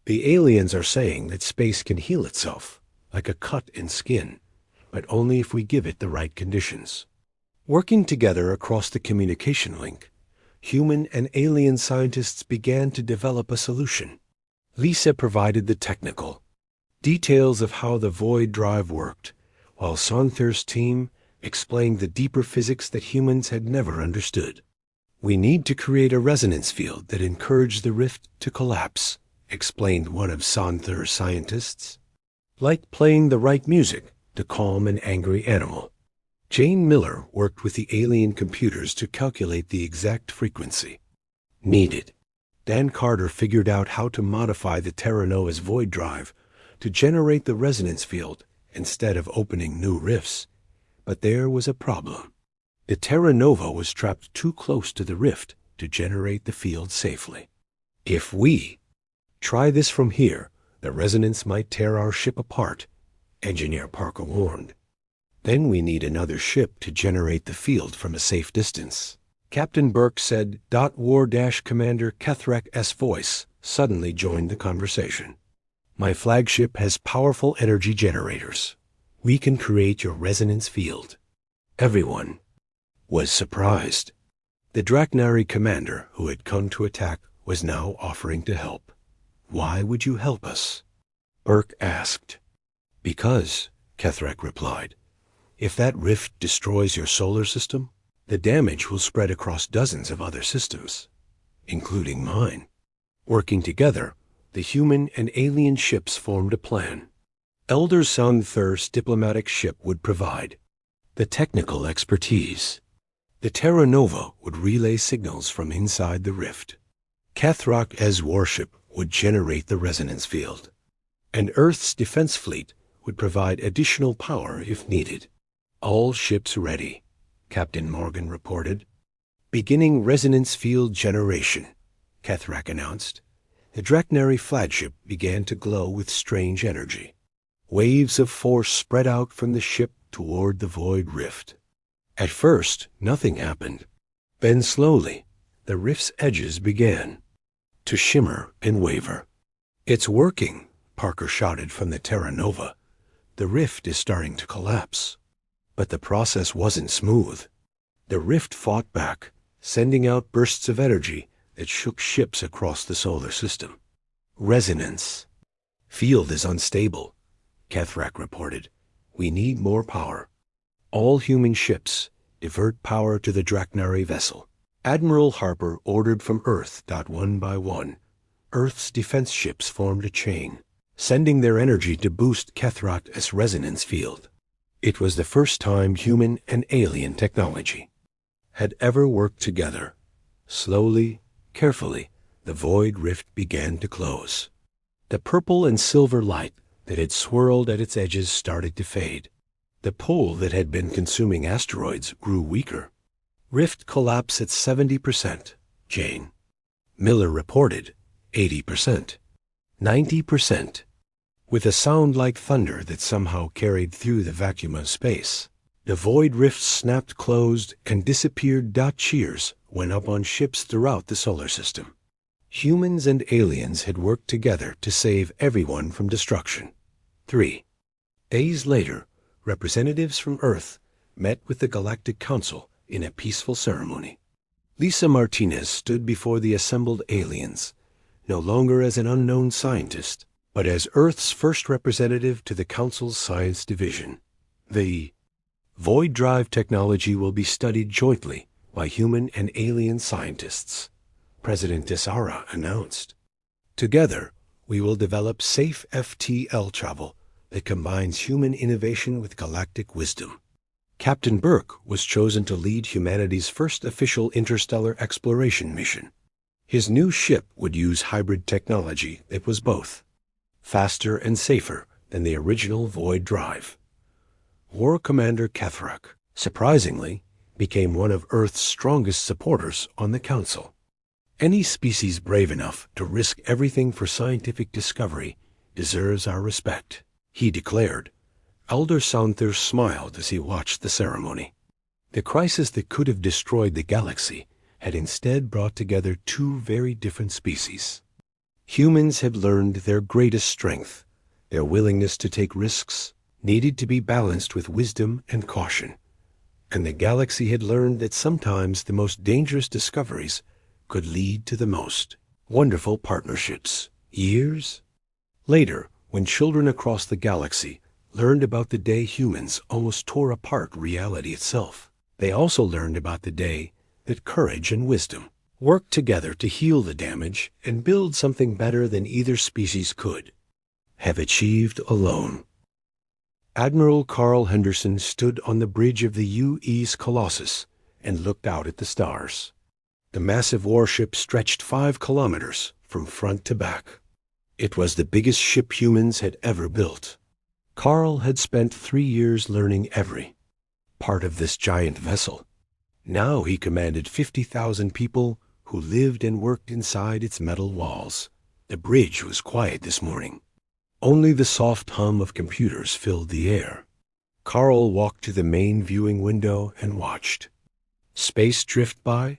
Speaker 1: The aliens are saying that space can heal itself, like a cut in skin, but only if we give it the right conditions. Working together across the communication link, human and alien scientists began to develop a solution. Lisa provided the technical details of how the void drive worked, while Sonther's team explained the deeper physics that humans had never understood. We need to create a resonance field that encouraged the rift to collapse, explained one of Sonther's scientists. Like playing the right music to calm an angry animal. Jane Miller worked with the alien computers to calculate the exact frequency needed. Dan Carter figured out how to modify the Terra Nova's void drive to generate the resonance field instead of opening new rifts. But there was a problem. The Terra Nova was trapped too close to the rift to generate the field safely. If we try this from here, the resonance might tear our ship apart, Engineer Parker warned. Then we need another ship to generate the field from a safe distance. Captain Burke said. War-Commander Kethrak's voice suddenly joined the conversation. My flagship has powerful energy generators. We can create your resonance field. Everyone was surprised. The Draknari commander who had come to attack was now offering to help. Why would you help us? Burke asked. Because, Kethrak replied, if that rift destroys your solar system, the damage will spread across dozens of other systems, including mine. Working together, the human and alien ships formed a plan. Elder Sonther's diplomatic ship would provide the technical expertise. The Terra Nova would relay signals from inside the rift. Kethrak's warship would generate the resonance field. And Earth's defense fleet would provide additional power if needed. All ships ready, Captain Morgan reported. Beginning resonance field generation, Kethrak announced. The Draknari flagship began to glow with strange energy. Waves of force spread out from the ship toward the void rift. At first, nothing happened. Then slowly, the rift's edges began to shimmer and waver. It's working, Parker shouted from the Terra Nova. The rift is starting to collapse. But the process wasn't smooth. The rift fought back, sending out bursts of energy that shook ships across the solar system. Resonance. Field is unstable, Kethrak reported. We need more power. All human ships divert power to the Draknari vessel. Admiral Harper ordered from Earth. One by one. Earth's defense ships formed a chain, sending their energy to boost Kethrak's resonance field. It was the first time human and alien technology had ever worked together. Slowly, carefully, the void rift began to close. The purple and silver light that had swirled at its edges started to fade. The pull that had been consuming asteroids grew weaker. Rift collapse at 70%, Jane Miller reported. 80%. 90%. With a sound like thunder that somehow carried through the vacuum of space, the void rift snapped closed and disappeared. Cheers went up on ships throughout the solar system. Humans and aliens had worked together to save everyone from destruction. 3 days later, representatives from Earth met with the Galactic Council in a peaceful ceremony. Lisa Martinez stood before the assembled aliens, no longer as an unknown scientist, but as Earth's first representative to the Council's Science Division. The void drive technology will be studied jointly by human and alien scientists, President Desara announced. Together, we will develop safe FTL travel that combines human innovation with galactic wisdom. Captain Burke was chosen to lead humanity's first official interstellar exploration mission. His new ship would use hybrid technology that was both faster and safer than the original Void drive. War Commander Kethrak, surprisingly, became one of Earth's strongest supporters on the Council. Any species brave enough to risk everything for scientific discovery deserves our respect, he declared. Elder Soundthir smiled as he watched the ceremony. The crisis that could have destroyed the galaxy had instead brought together two very different species. Humans had learned their greatest strength. Their willingness to take risks needed to be balanced with wisdom and caution. And the galaxy had learned that sometimes the most dangerous discoveries could lead to the most wonderful partnerships. Years later, when children across the galaxy learned about the day humans almost tore apart reality itself, they also learned about the day that courage and wisdom worked together to heal the damage and build something better than either species could have achieved alone. Admiral Carl Henderson stood on the bridge of the UE's Colossus and looked out at the stars. The massive warship stretched 5 kilometers from front to back. It was the biggest ship humans had ever built. Carl had spent 3 years learning every part of this giant vessel. Now he commanded 50,000 people who lived and worked inside its metal walls. The bridge was quiet this morning. Only the soft hum of computers filled the air. Carl walked to the main viewing window and watched space drift by.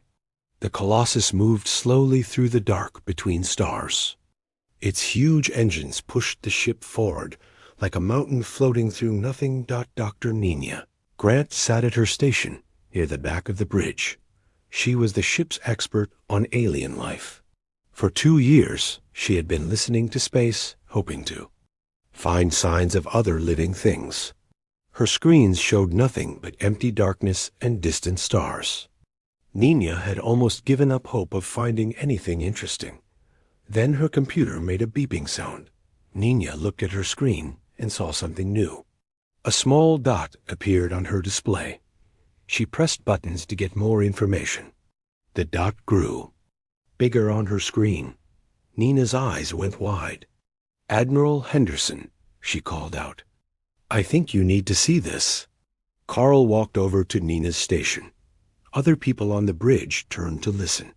Speaker 1: The Colossus moved slowly through the dark between stars. Its huge engines pushed the ship forward like a mountain floating through nothing. Dr. Nina Grant sat at her station near the back of the bridge. She was the ship's expert on alien life. For 2 years, she had been listening to space, hoping to find signs of other living things. Her screens showed nothing but empty darkness and distant stars. Nina had almost given up hope of finding anything interesting. Then her computer made a beeping sound. Nina looked at her screen and saw something new. A small dot appeared on her display. She pressed buttons to get more information. The dot grew bigger on her screen. Nina's eyes went wide. "Admiral Henderson," she called out. "I think you need to see this." Carl walked over to Nina's station. Other people on the bridge turned to listen.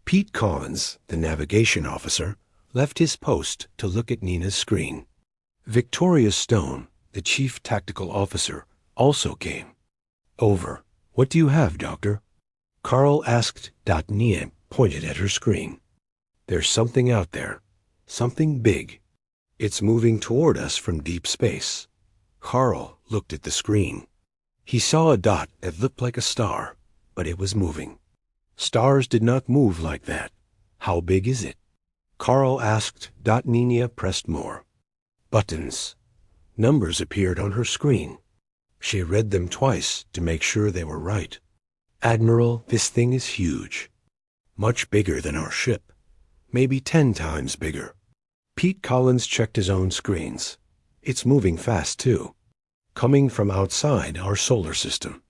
Speaker 1: Pete Collins, the navigation officer, left his post to look at Nina's screen. Victoria Stone, the chief tactical officer, also came. "Over. What do you have, Doctor?" Carl asked. Nina pointed at her screen. "There's something out there. Something big. It's moving toward us from deep space." Carl looked at the screen. He saw a dot that looked like a star, but it was moving. Stars did not move like that. "How big is it?" Carl asked. Nina pressed more buttons. Numbers appeared on her screen. She read them twice to make sure they were right. "Admiral, this thing is huge. Much bigger than our ship. Maybe 10 times bigger." Pete Collins checked his own screens. "It's moving fast, too. Coming from outside our solar system.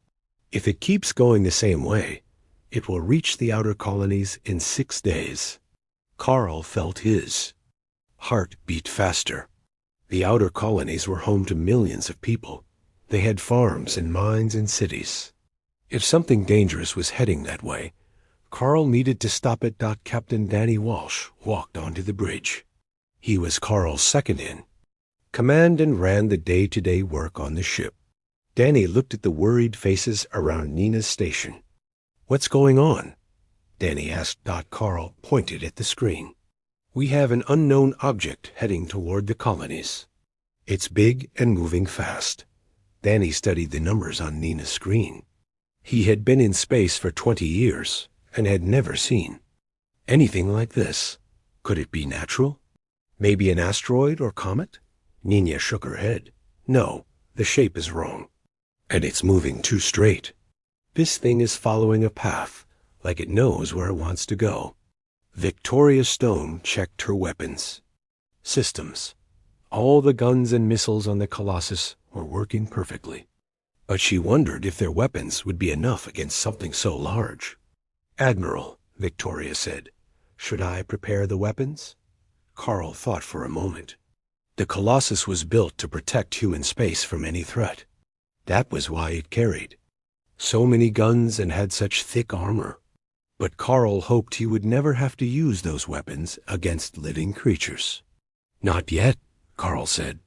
Speaker 1: If it keeps going the same way, it will reach the outer colonies in 6 days." Carl felt his heart beat faster. The outer colonies were home to millions of people. They had farms and mines and cities. If something dangerous was heading that way, Carl needed to stop it. Captain Danny Walsh walked onto the bridge. He was Carl's second in command and ran the day-to-day work on the ship. Danny looked at the worried faces around Nina's station. "What's going on?" Danny asked. Carl pointed at the screen. "We have an unknown object heading toward the colonies. It's big and moving fast." Danny studied the numbers on Nina's screen. He had been in space for 20 years and had never seen anything like this. Could it be natural? Maybe an asteroid or comet? Nina shook her head. "No, the shape is wrong. And it's moving too straight." This thing is following a path, like it knows where it wants to go. Victoria Stone checked her weapons. Systems. All the guns and missiles on the Colossus were working perfectly. But she wondered if their weapons would be enough against something so large. "Admiral," Victoria said, "should I prepare the weapons?" Carl thought for a moment. The Colossus was built to protect human space from any threat. That was why it carried so many guns and had such thick armor. But Carl hoped he would never have to use those weapons against living creatures. "Not yet," Carl said.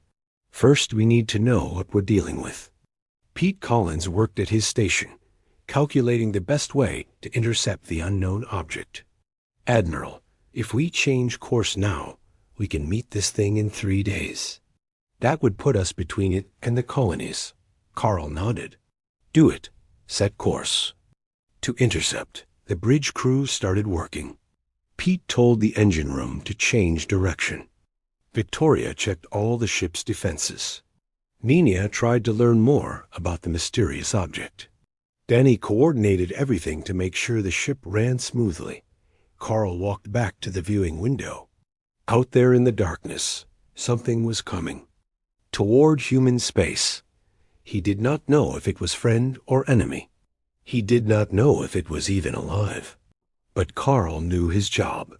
Speaker 1: "First, we need to know what we're dealing with." Pete Collins worked at his station, calculating the best way to intercept the unknown object. "Admiral, if we change course now, we can meet this thing in 3 days. That would put us between it and the colonies." Carl nodded. "Do it. Set course." To intercept, the bridge crew started working. Pete told the engine room to change direction. Victoria checked all the ship's defenses. Nina tried to learn more about the mysterious object. Danny coordinated everything to make sure the ship ran smoothly. Carl walked back to the viewing window. Out there in the darkness, something was coming. Toward human space. He did not know if it was friend or enemy. He did not know if it was even alive. But Carl knew his job.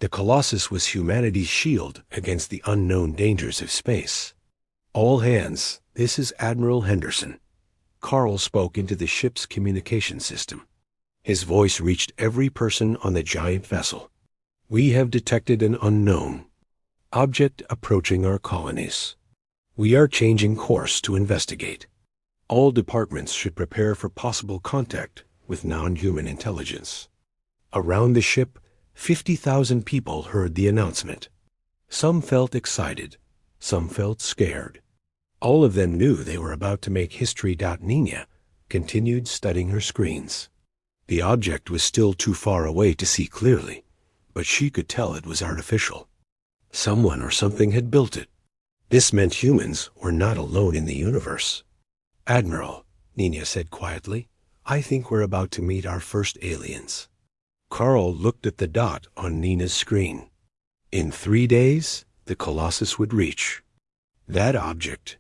Speaker 1: The Colossus was humanity's shield against the unknown dangers of space. "All hands, this is Admiral Henderson." Carl spoke into the ship's communication system. His voice reached every person on the giant vessel. "We have detected an unknown object approaching our colonies. We are changing course to investigate. All departments should prepare for possible contact with non-human intelligence." Around the ship, 50,000 people heard the announcement. Some felt excited. Some felt scared. All of them knew they were about to make history. Nina continued studying her screens. The object was still too far away to see clearly, but she could tell it was artificial. Someone or something had built it. This meant humans were not alone in the universe. "Admiral," Nina said quietly, "I think we're about to meet our first aliens." Carl looked at the dot on Nina's screen. In 3 days, the Colossus would reach that object.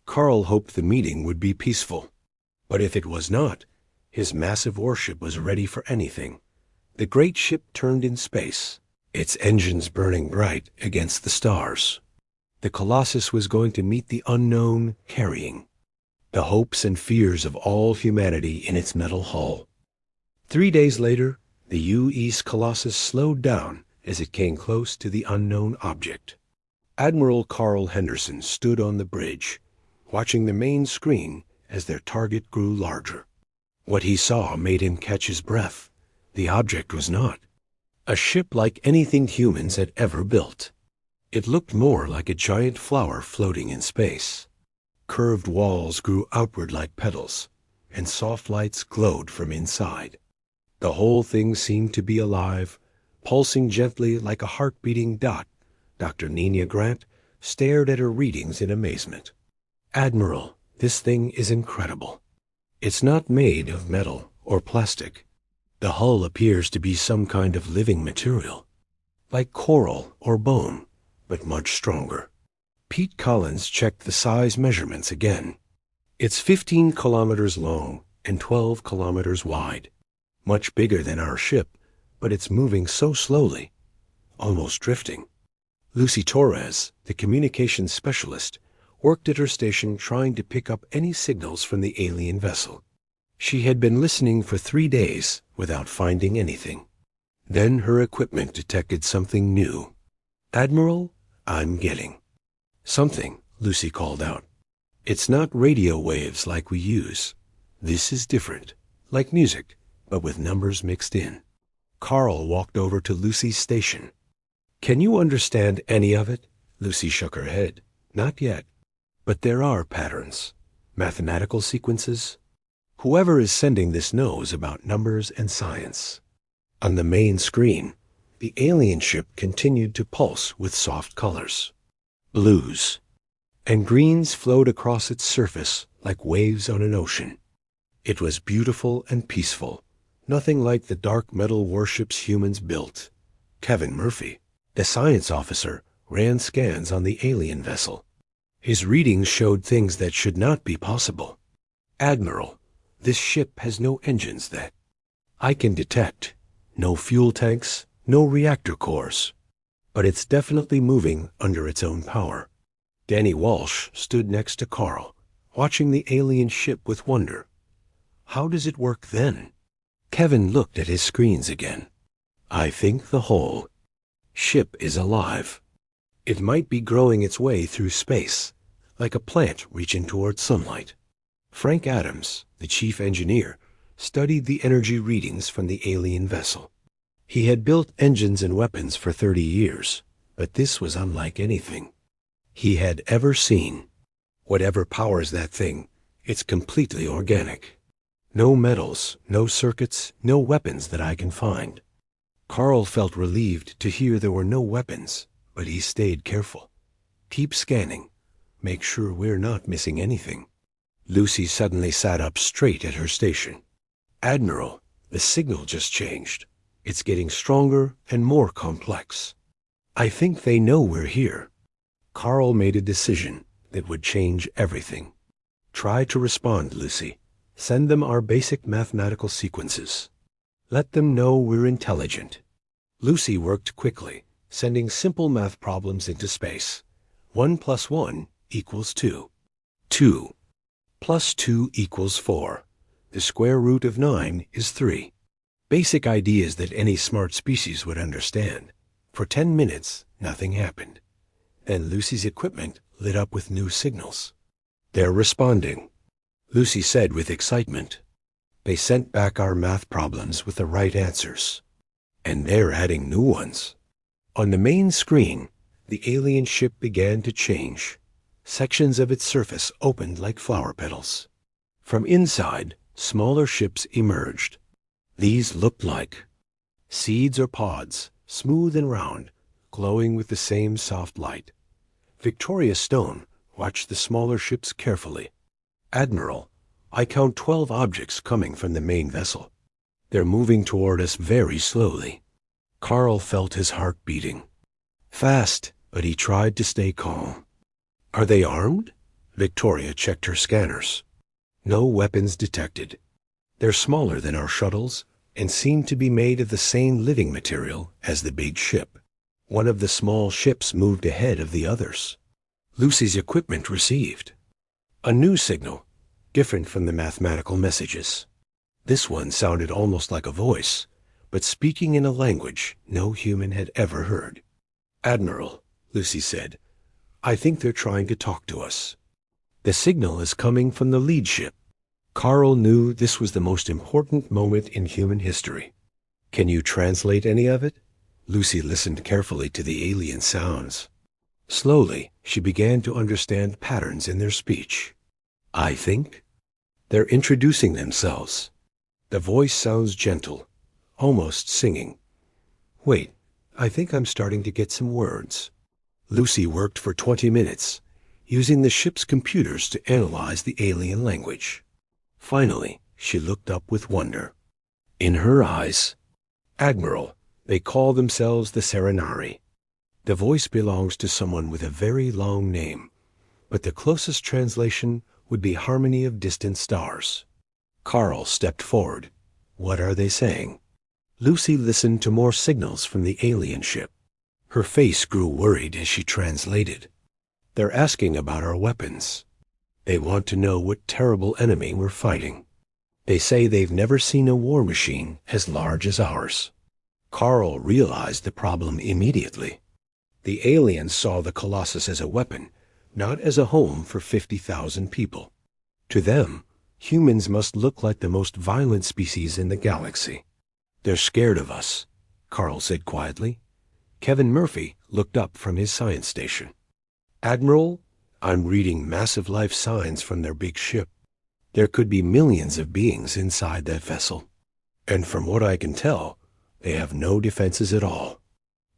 Speaker 1: Carl hoped the meeting would be peaceful. But if it was not, his massive warship was ready for anything. The great ship turned in space, its engines burning bright against the stars. The Colossus was going to meet the unknown, carrying the hopes and fears of all humanity in its metal hull. 3 days later, the U.S. Colossus slowed down as it came close to the unknown object. Admiral Carl Henderson stood on the bridge, watching the main screen as their target grew larger. What he saw made him catch his breath. The object was not a ship like anything humans had ever built. It looked more like a giant flower floating in space. Curved walls grew outward like petals, and soft lights glowed from inside. The whole thing seemed to be alive, pulsing gently like a heart-beating dot. Dr. Nina Grant stared at her readings in amazement. "Admiral, this thing is incredible. It's not made of metal or plastic. The hull appears to be some kind of living material, like coral or bone, but much stronger." Pete Collins checked the size measurements again. "It's 15 kilometers long and 12 kilometers wide. Much bigger than our ship, but it's moving so slowly, almost drifting." Lucy Torres, the communications specialist, worked at her station trying to pick up any signals from the alien vessel. She had been listening for 3 days without finding anything. Then her equipment detected something new. "Admiral, I'm getting something," Lucy called out. "It's not radio waves like we use. This is different, like music, but with numbers mixed in." Carl walked over to Lucy's station. "Can you understand any of it?" Lucy shook her head. "Not yet. But there are patterns, mathematical sequences. Whoever is sending this knows about numbers and science." On the main screen, the alien ship continued to pulse with soft colors. Blues and greens flowed across its surface like waves on an ocean. It was beautiful and peaceful, nothing like the dark metal warships humans built. Kevin Murphy, the science officer, ran scans on the alien vessel. His readings showed things that should not be possible. Admiral, this ship has no engines that I can detect. No fuel tanks, no reactor cores. But it's definitely moving under its own power. Danny Walsh stood next to Carl, watching the alien ship with wonder. How does it work then? Kevin looked at his screens again. I think the whole ship is alive. It might be growing its way through space, like a plant reaching toward sunlight. Frank Adams, the chief engineer, studied the energy readings from the alien vessel. He had built engines and weapons for 30 years, but this was unlike anything he had ever seen. Whatever powers that thing, it's completely organic. No metals, no circuits, no weapons that I can find. Carl felt relieved to hear there were no weapons, but he stayed careful. Keep scanning. Make sure we're not missing anything. Lucy suddenly sat up straight at her station. Admiral, the signal just changed. It's getting stronger and more complex. I think they know we're here. Carl made a decision that would change everything. Try to respond, Lucy. Send them our basic mathematical sequences. Let them know we're intelligent. Lucy worked quickly, sending simple math problems into space. 1 + 1 = 2. 2 + 2 = 4. The square root of 9 is 3. Basic ideas that any smart species would understand. For 10 minutes, nothing happened. Then Lucy's equipment lit up with new signals. They're responding, Lucy said with excitement. They sent back our math problems with the right answers. And they're adding new ones. On the main screen, the alien ship began to change. Sections of its surface opened like flower petals. From inside, smaller ships emerged. These looked like seeds or pods, smooth and round, glowing with the same soft light. Victoria Stone watched the smaller ships carefully. Admiral, I count 12 objects coming from the main vessel. They're moving toward us very slowly. Carl felt his heart beating. Fast, but he tried to stay calm. Are they armed? Victoria checked her scanners. No weapons detected. They're smaller than our shuttles and seem to be made of the same living material as the big ship. One of the small ships moved ahead of the others. Lucy's equipment received a new signal, different from the mathematical messages. This one sounded almost like a voice, but speaking in a language no human had ever heard. Admiral, Lucy said, I think they're trying to talk to us. The signal is coming from the lead ship. Carl knew this was the most important moment in human history. Can you translate any of it? Lucy listened carefully to the alien sounds. Slowly, she began to understand patterns in their speech. I think they're introducing themselves. The voice sounds gentle, almost singing. Wait, I think I'm starting to get some words. Lucy worked for 20 minutes, using the ship's computers to analyze the alien language. Finally, she looked up with wonder. In her eyes, Admiral, they call themselves the Serenari. The voice belongs to someone with a very long name, but the closest translation would be Harmony of Distant Stars. Carl stepped forward. What are they saying? Lucy listened to more signals from the alien ship. Her face grew worried as she translated. They're asking about our weapons. They want to know what terrible enemy we're fighting. They say they've never seen a war machine as large as ours. Carl realized the problem immediately. The aliens saw the Colossus as a weapon, not as a home for 50,000 people. To them, humans must look like the most violent species in the galaxy. They're scared of us, Carl said quietly. Kevin Murphy looked up from his science station. Admiral, I'm reading massive life signs from their big ship. There could be millions of beings inside that vessel. And from what I can tell, they have no defenses at all.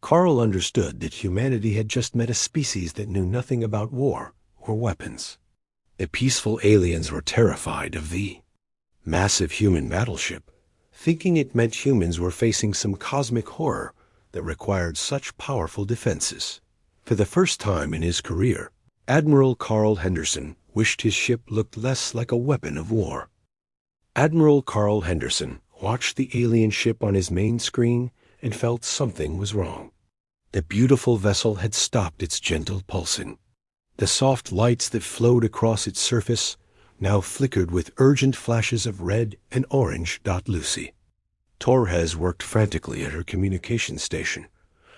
Speaker 1: Carl understood that humanity had just met a species that knew nothing about war or weapons. The peaceful aliens were terrified of the massive human battleship, thinking it meant humans were facing some cosmic horror that required such powerful defenses. For the first time in his career, Admiral Carl Henderson wished his ship looked less like a weapon of war. Admiral Carl Henderson watched the alien ship on his main screen and felt something was wrong. The beautiful vessel had stopped its gentle pulsing. The soft lights that flowed across its surface now flickered with urgent flashes of red and orange. Lucy Torres worked frantically at her communication station,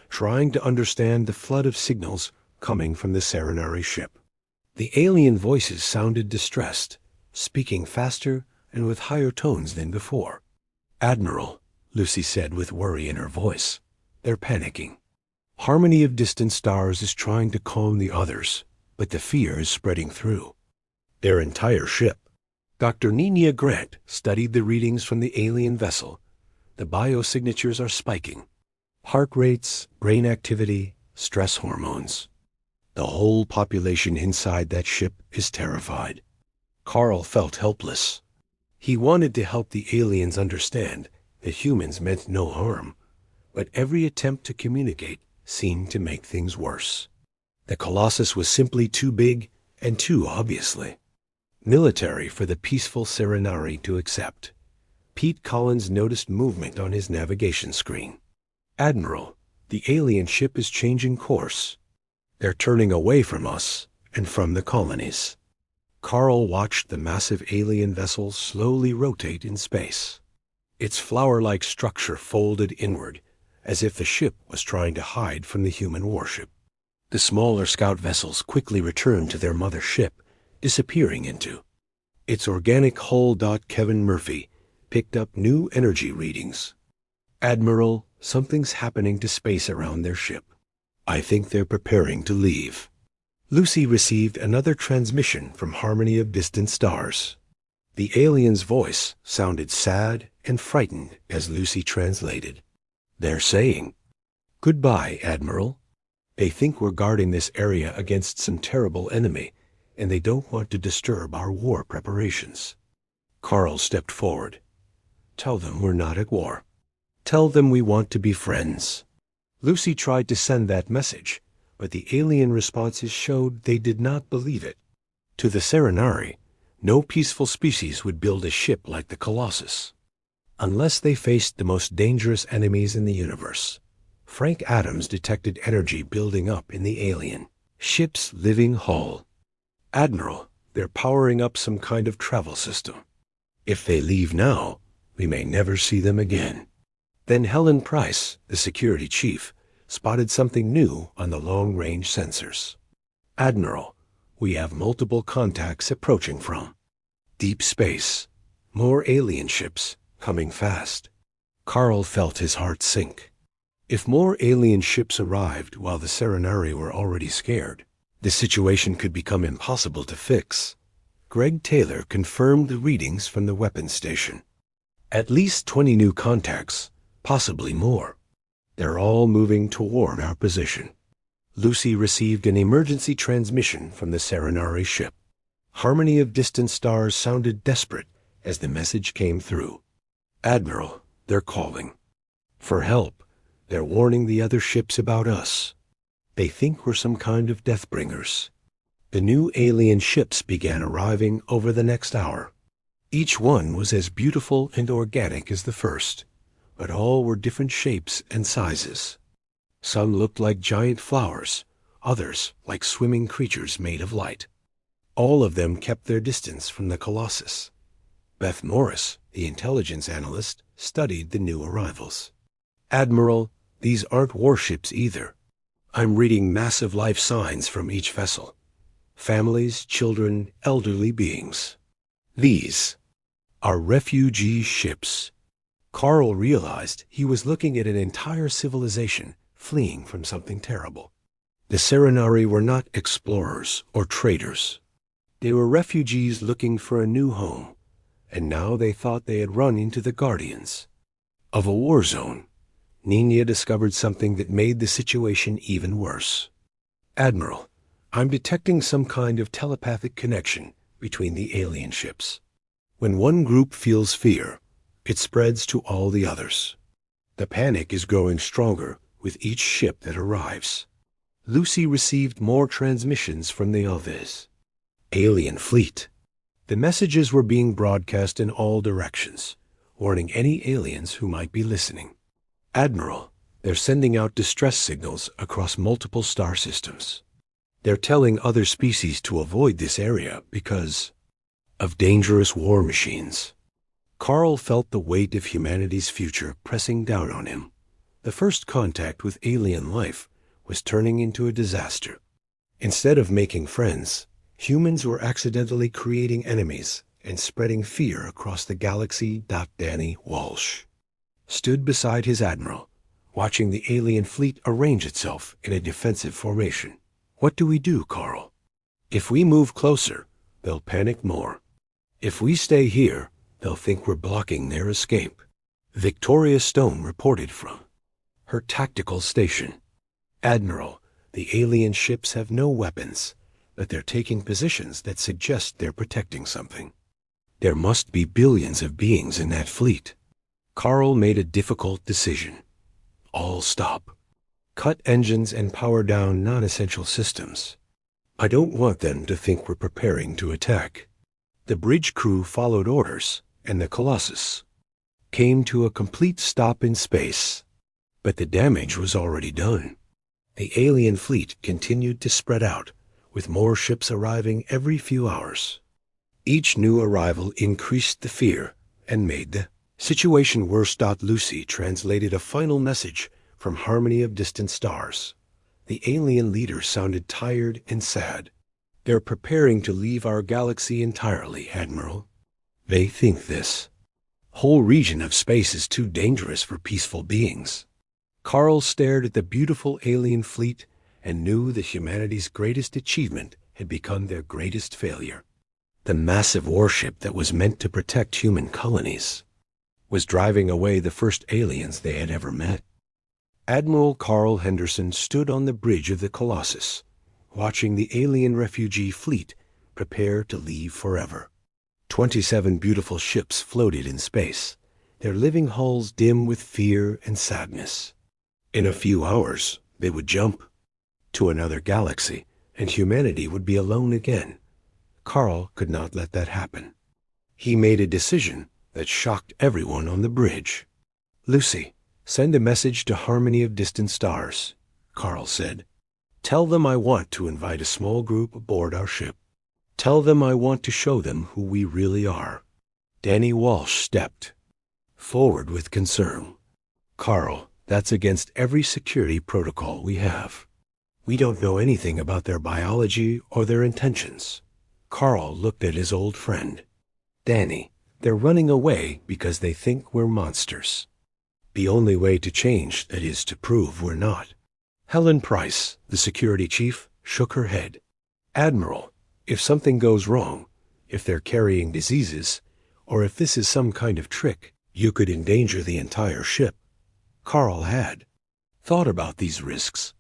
Speaker 1: trying to understand the flood of signals coming from the Serenari ship. The alien voices sounded distressed, speaking faster and with higher tones than before. "Admiral," Lucy said with worry in her voice, "they're panicking. Harmony of Distant Stars is trying to calm the others, but the fear is spreading through their entire ship." Dr. Nina Grant studied the readings from the alien vessel. The biosignatures are spiking. Heart rates, brain activity, stress hormones. The whole population inside that ship is terrified. Carl felt helpless. He wanted to help the aliens understand that humans meant no harm, but every attempt to communicate seemed to make things worse. The Colossus was simply too big and too obviously military for the peaceful Serenari to accept. Pete Collins noticed movement on his navigation screen. "Admiral, the alien ship is changing course. They're turning away from us and from the colonies." Carl watched the massive alien vessel slowly rotate in space. Its flower-like structure folded inward, as if the ship was trying to hide from the human warship. The smaller scout vessels quickly returned to their mother ship, disappearing into its organic hull. Kevin Murphy picked up new energy readings. "Admiral, something's happening to space around their ship. I think they're preparing to leave." Lucy received another transmission from Harmony of Distant Stars. The alien's voice sounded sad and frightened as Lucy translated. "They're saying, 'Goodbye, Admiral. They think we're guarding this area against some terrible enemy, and they don't want to disturb our war preparations.'" Carl stepped forward. "Tell them we're not at war. Tell them we want to be friends." Lucy tried to send that message, but the alien responses showed they did not believe it. To the Serenari, no peaceful species would build a ship like the Colossus, unless they faced the most dangerous enemies in the universe. Frank Adams detected energy building up in the alien ship's living hull. "Admiral, they're powering up some kind of travel system. If they leave now, we may never see them again." Then Helen Price, the security chief, spotted something new on the long-range sensors. "Admiral, we have multiple contacts approaching from deep space. More alien ships, coming fast." Carl felt his heart sink. If more alien ships arrived while the Serenari were already scared, the situation could become impossible to fix. Greg Taylor confirmed the readings from the weapons station. "At least 20 new contacts, possibly more. They're all moving toward our position." Lucy received an emergency transmission from the Serenari ship. Harmony of Distant Stars sounded desperate as the message came through. "Admiral, they're calling for help. They're warning the other ships about us. They think we're some kind of deathbringers." The new alien ships began arriving over the next hour. Each one was as beautiful and organic as the first, but all were different shapes and sizes. Some looked like giant flowers, others like swimming creatures made of light. All of them kept their distance from the Colossus. Beth Morris, the intelligence analyst, studied the new arrivals. "Admiral, these aren't warships either. I'm reading massive life signs from each vessel. Families, children, elderly beings. These are refugee ships." Carl realized he was looking at an entire civilization fleeing from something terrible. The Serenari were not explorers or traders. They were refugees looking for a new home, and now they thought they had run into the guardians of a war zone. Nina discovered something that made the situation even worse. "Admiral, I'm detecting some kind of telepathic connection between the alien ships. When one group feels fear, it spreads to all the others. The panic is growing stronger with each ship that arrives. Lucy received more transmissions from the Alves. Alien fleet. The messages were being broadcast in all directions, warning any aliens who might be listening. Admiral, they're sending out distress signals across multiple star systems. They're telling other species to avoid this area because of dangerous war machines. Carl felt the weight of humanity's future pressing down on him. The first contact with alien life was turning into a disaster. Instead of making friends, humans were accidentally creating enemies and spreading fear across the galaxy. Danny Walsh stood beside his admiral, watching the alien fleet arrange itself in a defensive formation. What do we do, Carl? If we move closer, they'll panic more. If we stay here, they'll think we're blocking their escape. Victoria Stone reported from her tactical station. Admiral, the alien ships have no weapons, but they're taking positions that suggest they're protecting something. There must be billions of beings in that fleet. Carl made a difficult decision. All stop. Cut engines and power down non-essential systems. I don't want them to think we're preparing to attack. The bridge crew followed orders, and the Colossus came to a complete stop in space. But the damage was already done. The alien fleet continued to spread out, with more ships arriving every few hours. Each new arrival increased the fear and made the situation worse. Lucy translated a final message from Harmony of Distant Stars. The alien leader sounded tired and sad. They're preparing to leave our galaxy entirely, Admiral. They think this whole region of space is too dangerous for peaceful beings. Carl stared at the beautiful alien fleet and knew that humanity's greatest achievement had become their greatest failure. The massive warship that was meant to protect human colonies was driving away the first aliens they had ever met. Admiral Carl Henderson stood on the bridge of the Colossus, watching the alien refugee fleet prepare to leave forever. 27 beautiful ships floated in space, their living hulls dim with fear and sadness. In a few hours, they would jump to another galaxy, and humanity would be alone again. Carl could not let that happen. He made a decision that shocked everyone on the bridge. Lucy, send a message to Harmony of Distant Stars, Carl said. Tell them I want to invite a small group aboard our ship. Tell them I want to show them who we really are. Danny Walsh stepped forward with concern. Carl, that's against every security protocol we have. We don't know anything about their biology or their intentions. Carl looked at his old friend. Danny, they're running away because they think we're monsters. The only way to change that is to prove we're not. Helen Price, the security chief, shook her head. Admiral, if something goes wrong, if they're carrying diseases, or if this is some kind of trick, you could endanger the entire ship. Carl had thought about these risks,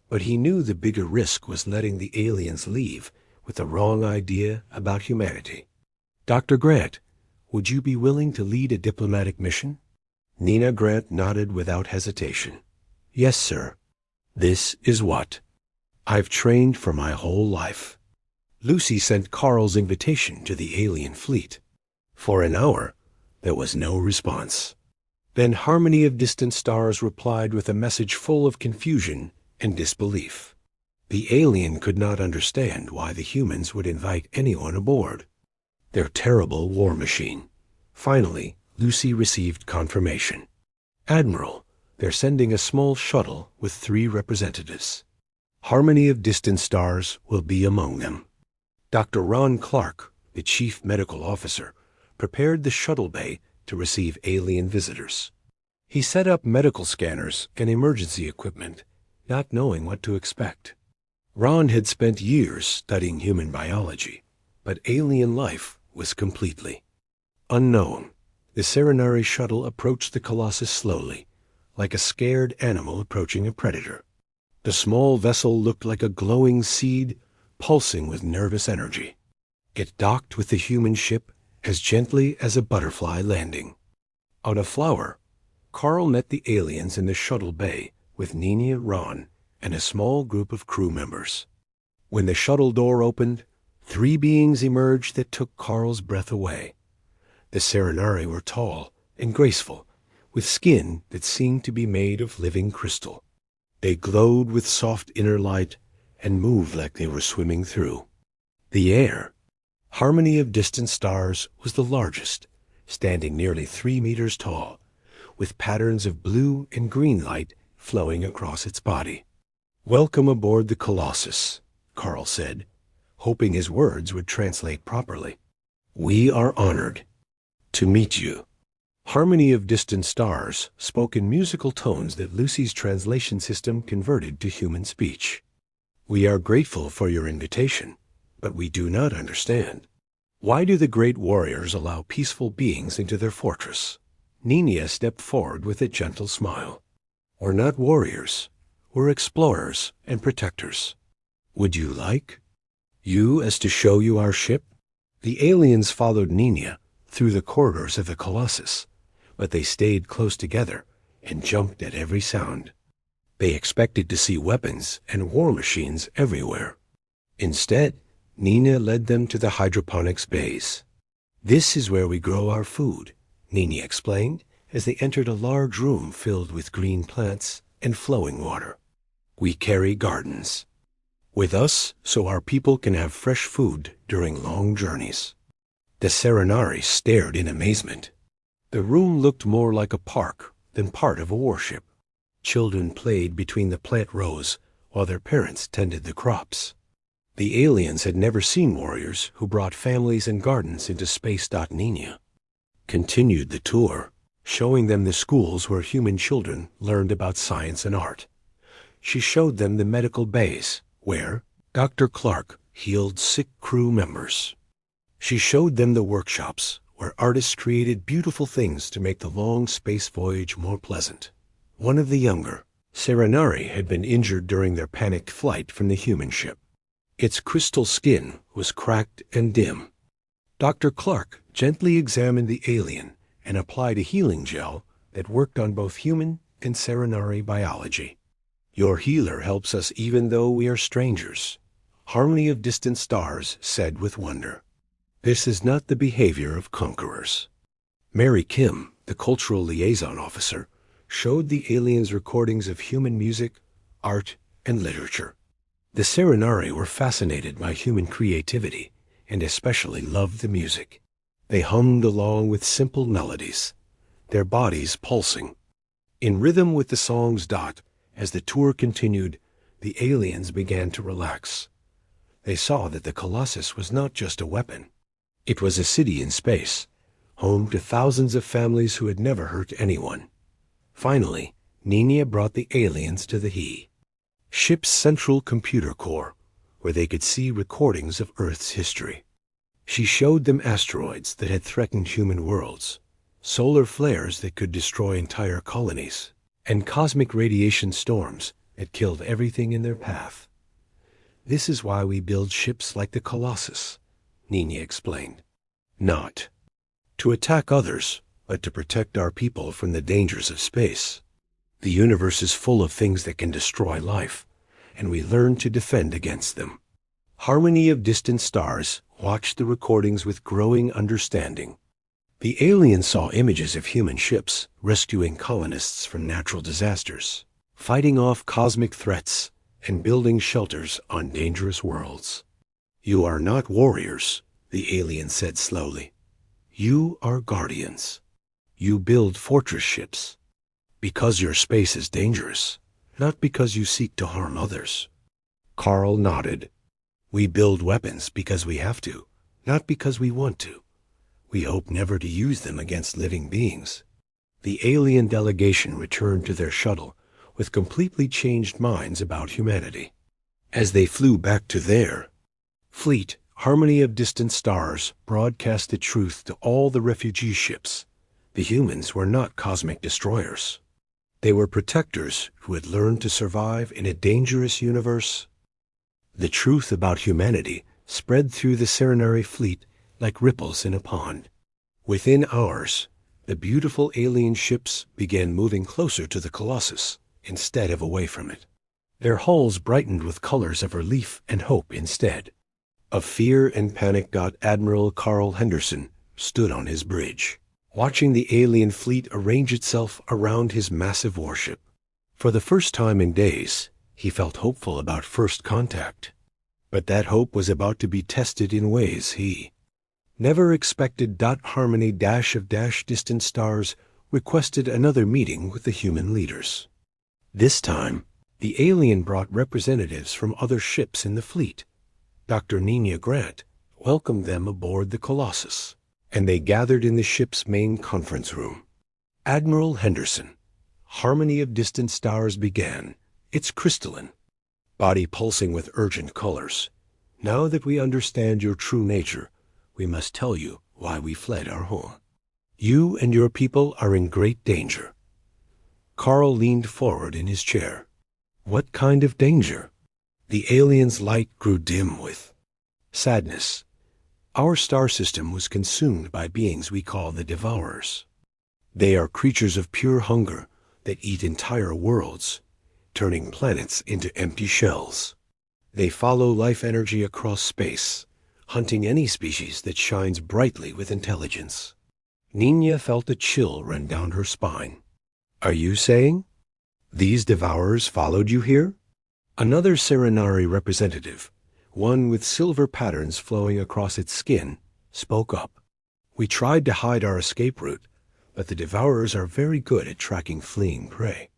Speaker 1: but he knew the bigger risk was letting the aliens leave with the wrong idea about humanity. Dr. Grant, would you be willing to lead a diplomatic mission? Nina Grant nodded without hesitation. Yes, sir. This is what I've trained for my whole life. Lucy sent Carl's invitation to the alien fleet. For an hour, there was no response. Then Harmony of Distant Stars replied with a message full of confusion and disbelief. The alien could not understand why the humans would invite anyone aboard. Their terrible war machine. Finally, Lucy received confirmation. Admiral, they're sending a small shuttle with 3 representatives. Harmony of Distant Stars will be among them. Dr. Ron Clark, the chief medical officer, prepared the shuttle bay to receive alien visitors. He set up medical scanners and emergency equipment, not knowing what to expect. Ron had spent years studying human biology, but alien life was completely unknown. The Serenari shuttle approached the Colossus slowly, like a scared animal approaching a predator. The small vessel looked like a glowing seed pulsing with nervous energy. It docked with the human ship as gently as a butterfly landing. On a flower, Carl met the aliens in the shuttle bay with Nina, Ron, and a small group of crew members. When the shuttle door opened, 3 beings emerged that took Carl's breath away. The Serenari were tall and graceful, with skin that seemed to be made of living crystal. They glowed with soft inner light and moved like they were swimming through the air. Harmony of Distant Stars was the largest, standing nearly 3 meters tall, with patterns of blue and green light flowing across its body. "Welcome aboard the Colossus," Carl said, hoping his words would translate properly. "We are honored to meet you." Harmony of Distant Stars spoke in musical tones that Lucy's translation system converted to human speech. "We are grateful for your invitation, but we do not understand. Why do the great warriors allow peaceful beings into their fortress?" Nina stepped forward with a gentle smile. "We're not warriors. We're explorers and protectors. Would you like us to show you our ship?" The aliens followed Nina through the corridors of the Colossus, but they stayed close together and jumped at every sound. They expected to see weapons and war machines everywhere. Instead, Nina led them to the hydroponics bays. "This is where we grow our food," Nina explained as they entered a large room filled with green plants and flowing water. "We carry gardens with us so our people can have fresh food during long journeys." The Serenari stared in amazement. The room looked more like a park than part of a warship. Children played between the plant rows while their parents tended the crops. The aliens had never seen warriors who brought families and gardens into space. Nina continued the tour, showing them the schools where human children learned about science and art. She showed them the medical bays, where Dr. Clark healed sick crew members. She showed them the workshops, where artists created beautiful things to make the long space voyage more pleasant. One of the younger Serenari had been injured during their panicked flight from the human ship. Its crystal skin was cracked and dim. Dr. Clark gently examined the alien and applied a healing gel that worked on both human and Serenari biology. "Your healer helps us even though we are strangers," Harmony of Distant Stars said with wonder. "This is not the behavior of conquerors." Mary Kim, the cultural liaison officer, showed the aliens recordings of human music, art, and literature. The Serenari were fascinated by human creativity and especially loved the music. They hummed along with simple melodies, their bodies pulsing in rhythm with the songs. As the tour continued, the aliens began to relax. They saw that the Colossus was not just a weapon. It was a city in space, home to thousands of families who had never hurt anyone. Finally, Nina brought the aliens to the ship's central computer core, where they could see recordings of Earth's history. She showed them asteroids that had threatened human worlds, solar flares that could destroy entire colonies, and cosmic radiation storms that killed everything in their path. "This is why we build ships like the Colossus," Nina explained. "Not to attack others, but to protect our people from the dangers of space. The universe is full of things that can destroy life, and we learn to defend against them." Harmony of Distant Stars watched the recordings with growing understanding. The aliens saw images of human ships rescuing colonists from natural disasters, fighting off cosmic threats, and building shelters on dangerous worlds. "You are not warriors," the alien said slowly. "You are guardians. You build fortress ships because your space is dangerous, not because you seek to harm others." Carl nodded. "We build weapons because we have to, not because we want to. We hope never to use them against living beings." The alien delegation returned to their shuttle with completely changed minds about humanity. As they flew back to their fleet, Harmony of Distant Stars broadcast the truth to all the refugee ships. The humans were not cosmic destroyers. They were protectors who had learned to survive in a dangerous universe. The truth about humanity spread through the Serenari fleet like ripples in a pond. Within hours, the beautiful alien ships began moving closer to the Colossus instead of away from it. Their hulls brightened with colors of relief and hope instead. Of fear and panic, Admiral Carl Henderson stood on his bridge, watching the alien fleet arrange itself around his massive warship. For the first time in days, he felt hopeful about first contact. But that hope was about to be tested in ways he never expected. Harmony of distant stars requested another meeting with the human leaders. This time, the alien brought representatives from other ships in the fleet. Dr. Nina Grant welcomed them aboard the Colossus, and they gathered in the ship's main conference room. Admiral Henderson, Harmony of Distant Stars began, its crystalline body pulsing with urgent colors. Now that we understand your true nature, we must tell you why we fled our home. You and your people are in great danger. Carl leaned forward in his chair. What kind of danger? The alien's light grew dim with sadness. Our star system was consumed by beings we call the Devourers. They are creatures of pure hunger that eat entire worlds, turning planets into empty shells. They follow life energy across space, hunting any species that shines brightly with intelligence. Nina felt a chill run down her spine. Are you saying these Devourers followed you here? Another Serenari representative, one with silver patterns flowing across its skin, spoke up. We tried to hide our escape route, but the Devourers are very good at tracking fleeing prey.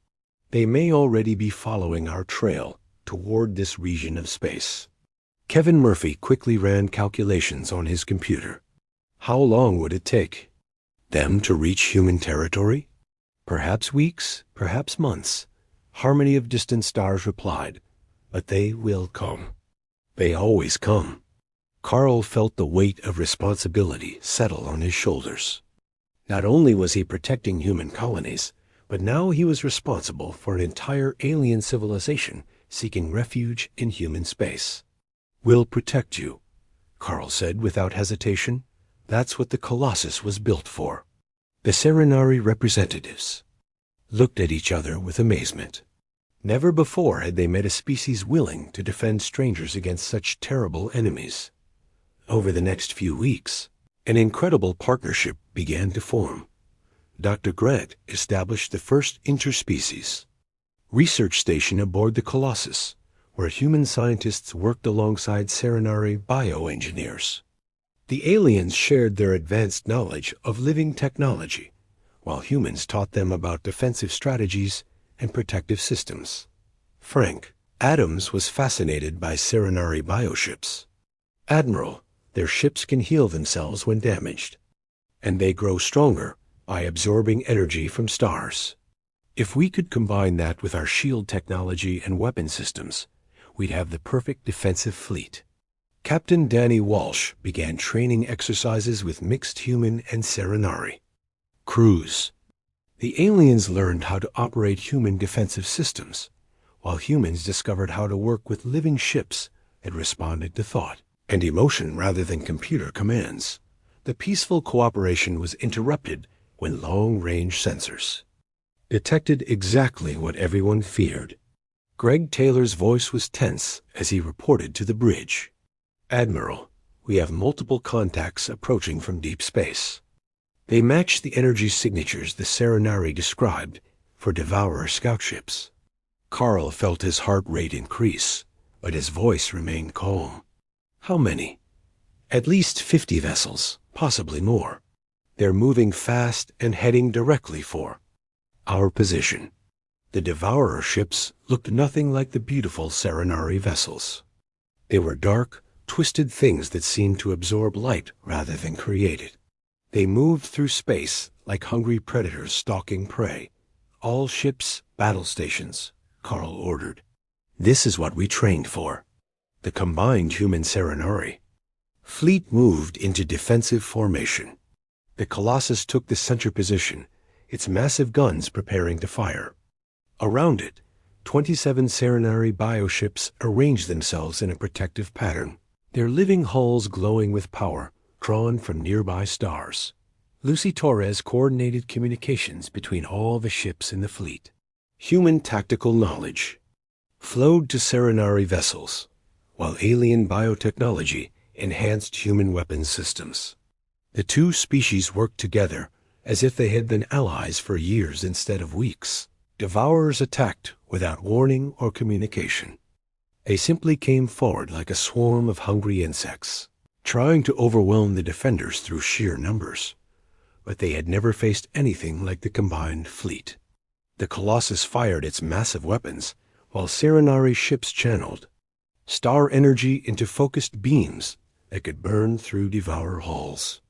Speaker 1: They may already be following our trail toward this region of space. Kevin Murphy quickly ran calculations on his computer. How long would it take them to reach human territory? Perhaps weeks, perhaps months. Harmony of Distant Stars replied, but they will come. They always come. Carl felt the weight of responsibility settle on his shoulders. Not only was he protecting human colonies, but now he was responsible for an entire alien civilization seeking refuge in human space. We'll protect you, Carl said without hesitation. That's what the Colossus was built for. The Serenari representatives looked at each other with amazement. Never before had they met a species willing to defend strangers against such terrible enemies. Over the next few weeks, an incredible partnership began to form. Dr. Grant established the first interspecies research station aboard the Colossus, where human scientists worked alongside Serenari bioengineers. The aliens shared their advanced knowledge of living technology, while humans taught them about defensive strategies and protective systems. Frank Adams was fascinated by Serenari bioships. Admiral, their ships can heal themselves when damaged, and they grow stronger by absorbing energy from stars. If we could combine that with our shield technology and weapon systems, we'd have the perfect defensive fleet. Captain Danny Walsh began training exercises with mixed human and Serenari crews. The aliens learned how to operate human defensive systems, while humans discovered how to work with living ships that responded to thought and emotion rather than computer commands. The peaceful cooperation was interrupted when long-range sensors detected exactly what everyone feared. Greg Taylor's voice was tense as he reported to the bridge. Admiral, we have multiple contacts approaching from deep space. They match the energy signatures the Serenari described for Devourer scout ships. Carl felt his heart rate increase, but his voice remained calm. How many? At least 50 vessels, possibly more. They're moving fast and heading directly for our position. The Devourer ships looked nothing like the beautiful Serenari vessels. They were dark, twisted things that seemed to absorb light rather than create it. They moved through space like hungry predators stalking prey. All ships, battle stations, Carl ordered. This is what we trained for. The combined human Serenari fleet moved into defensive formation. The Colossus took the center position, its massive guns preparing to fire. Around it, 27 Serenari bioships arranged themselves in a protective pattern, their living hulls glowing with power drawn from nearby stars. Lucy Torres coordinated communications between all the ships in the fleet. Human tactical knowledge flowed to Serenari vessels, while alien biotechnology enhanced human weapons systems. The two species worked together as if they had been allies for years instead of weeks. Devourers attacked without warning or communication. They simply came forward like a swarm of hungry insects, trying to overwhelm the defenders through sheer numbers. But they had never faced anything like the combined fleet. The Colossus fired its massive weapons, while Serenari ships channeled star energy into focused beams that could burn through Devourer hulls.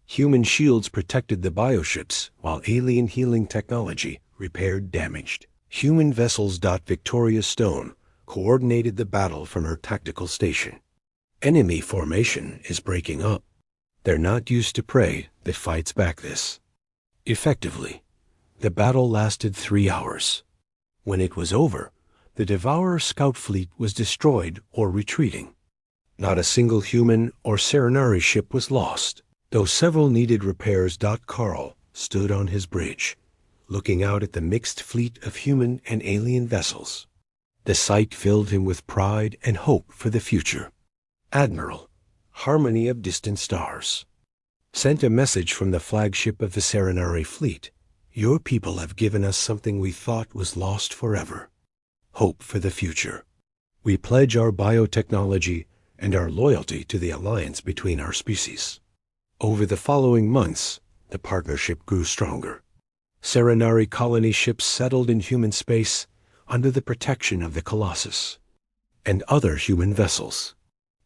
Speaker 1: Human shields protected the bioships, while alien healing technology repaired damaged human vessels. Victoria Stone coordinated the battle from her tactical station. Enemy formation is breaking up. They're not used to prey that fights back this effectively. The battle lasted 3 hours. When it was over, the Devourer scout fleet was destroyed or retreating. Not a single human or Serenari ship was lost, though several needed repairs. Carl stood on his bridge, looking out at the mixed fleet of human and alien vessels. The sight filled him with pride and hope for the future. Admiral, Harmony of Distant Stars, sent a message from the flagship of the Serenari fleet. Your people have given us something we thought was lost forever. Hope for the future. We pledge our biotechnology and our loyalty to the alliance between our species. Over the following months, the partnership grew stronger. Serenari colony ships settled in human space under the protection of the Colossus and other human vessels.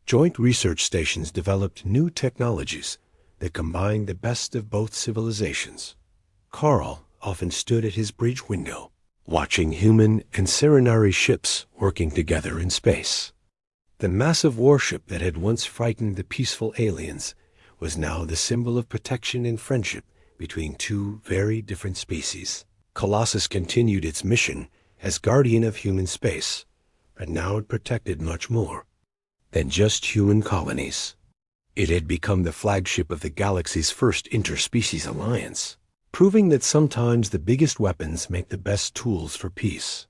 Speaker 1: Joint research stations developed new technologies that combined the best of both civilizations. Carl often stood at his bridge window, watching human and Serenari ships working together in space. The massive warship that had once frightened the peaceful aliens was now the symbol of protection and friendship between two very different species. Colossus continued its mission as guardian of human space, but now it protected much more than just human colonies. It had become the flagship of the galaxy's first interspecies alliance, proving that sometimes the biggest weapons make the best tools for peace.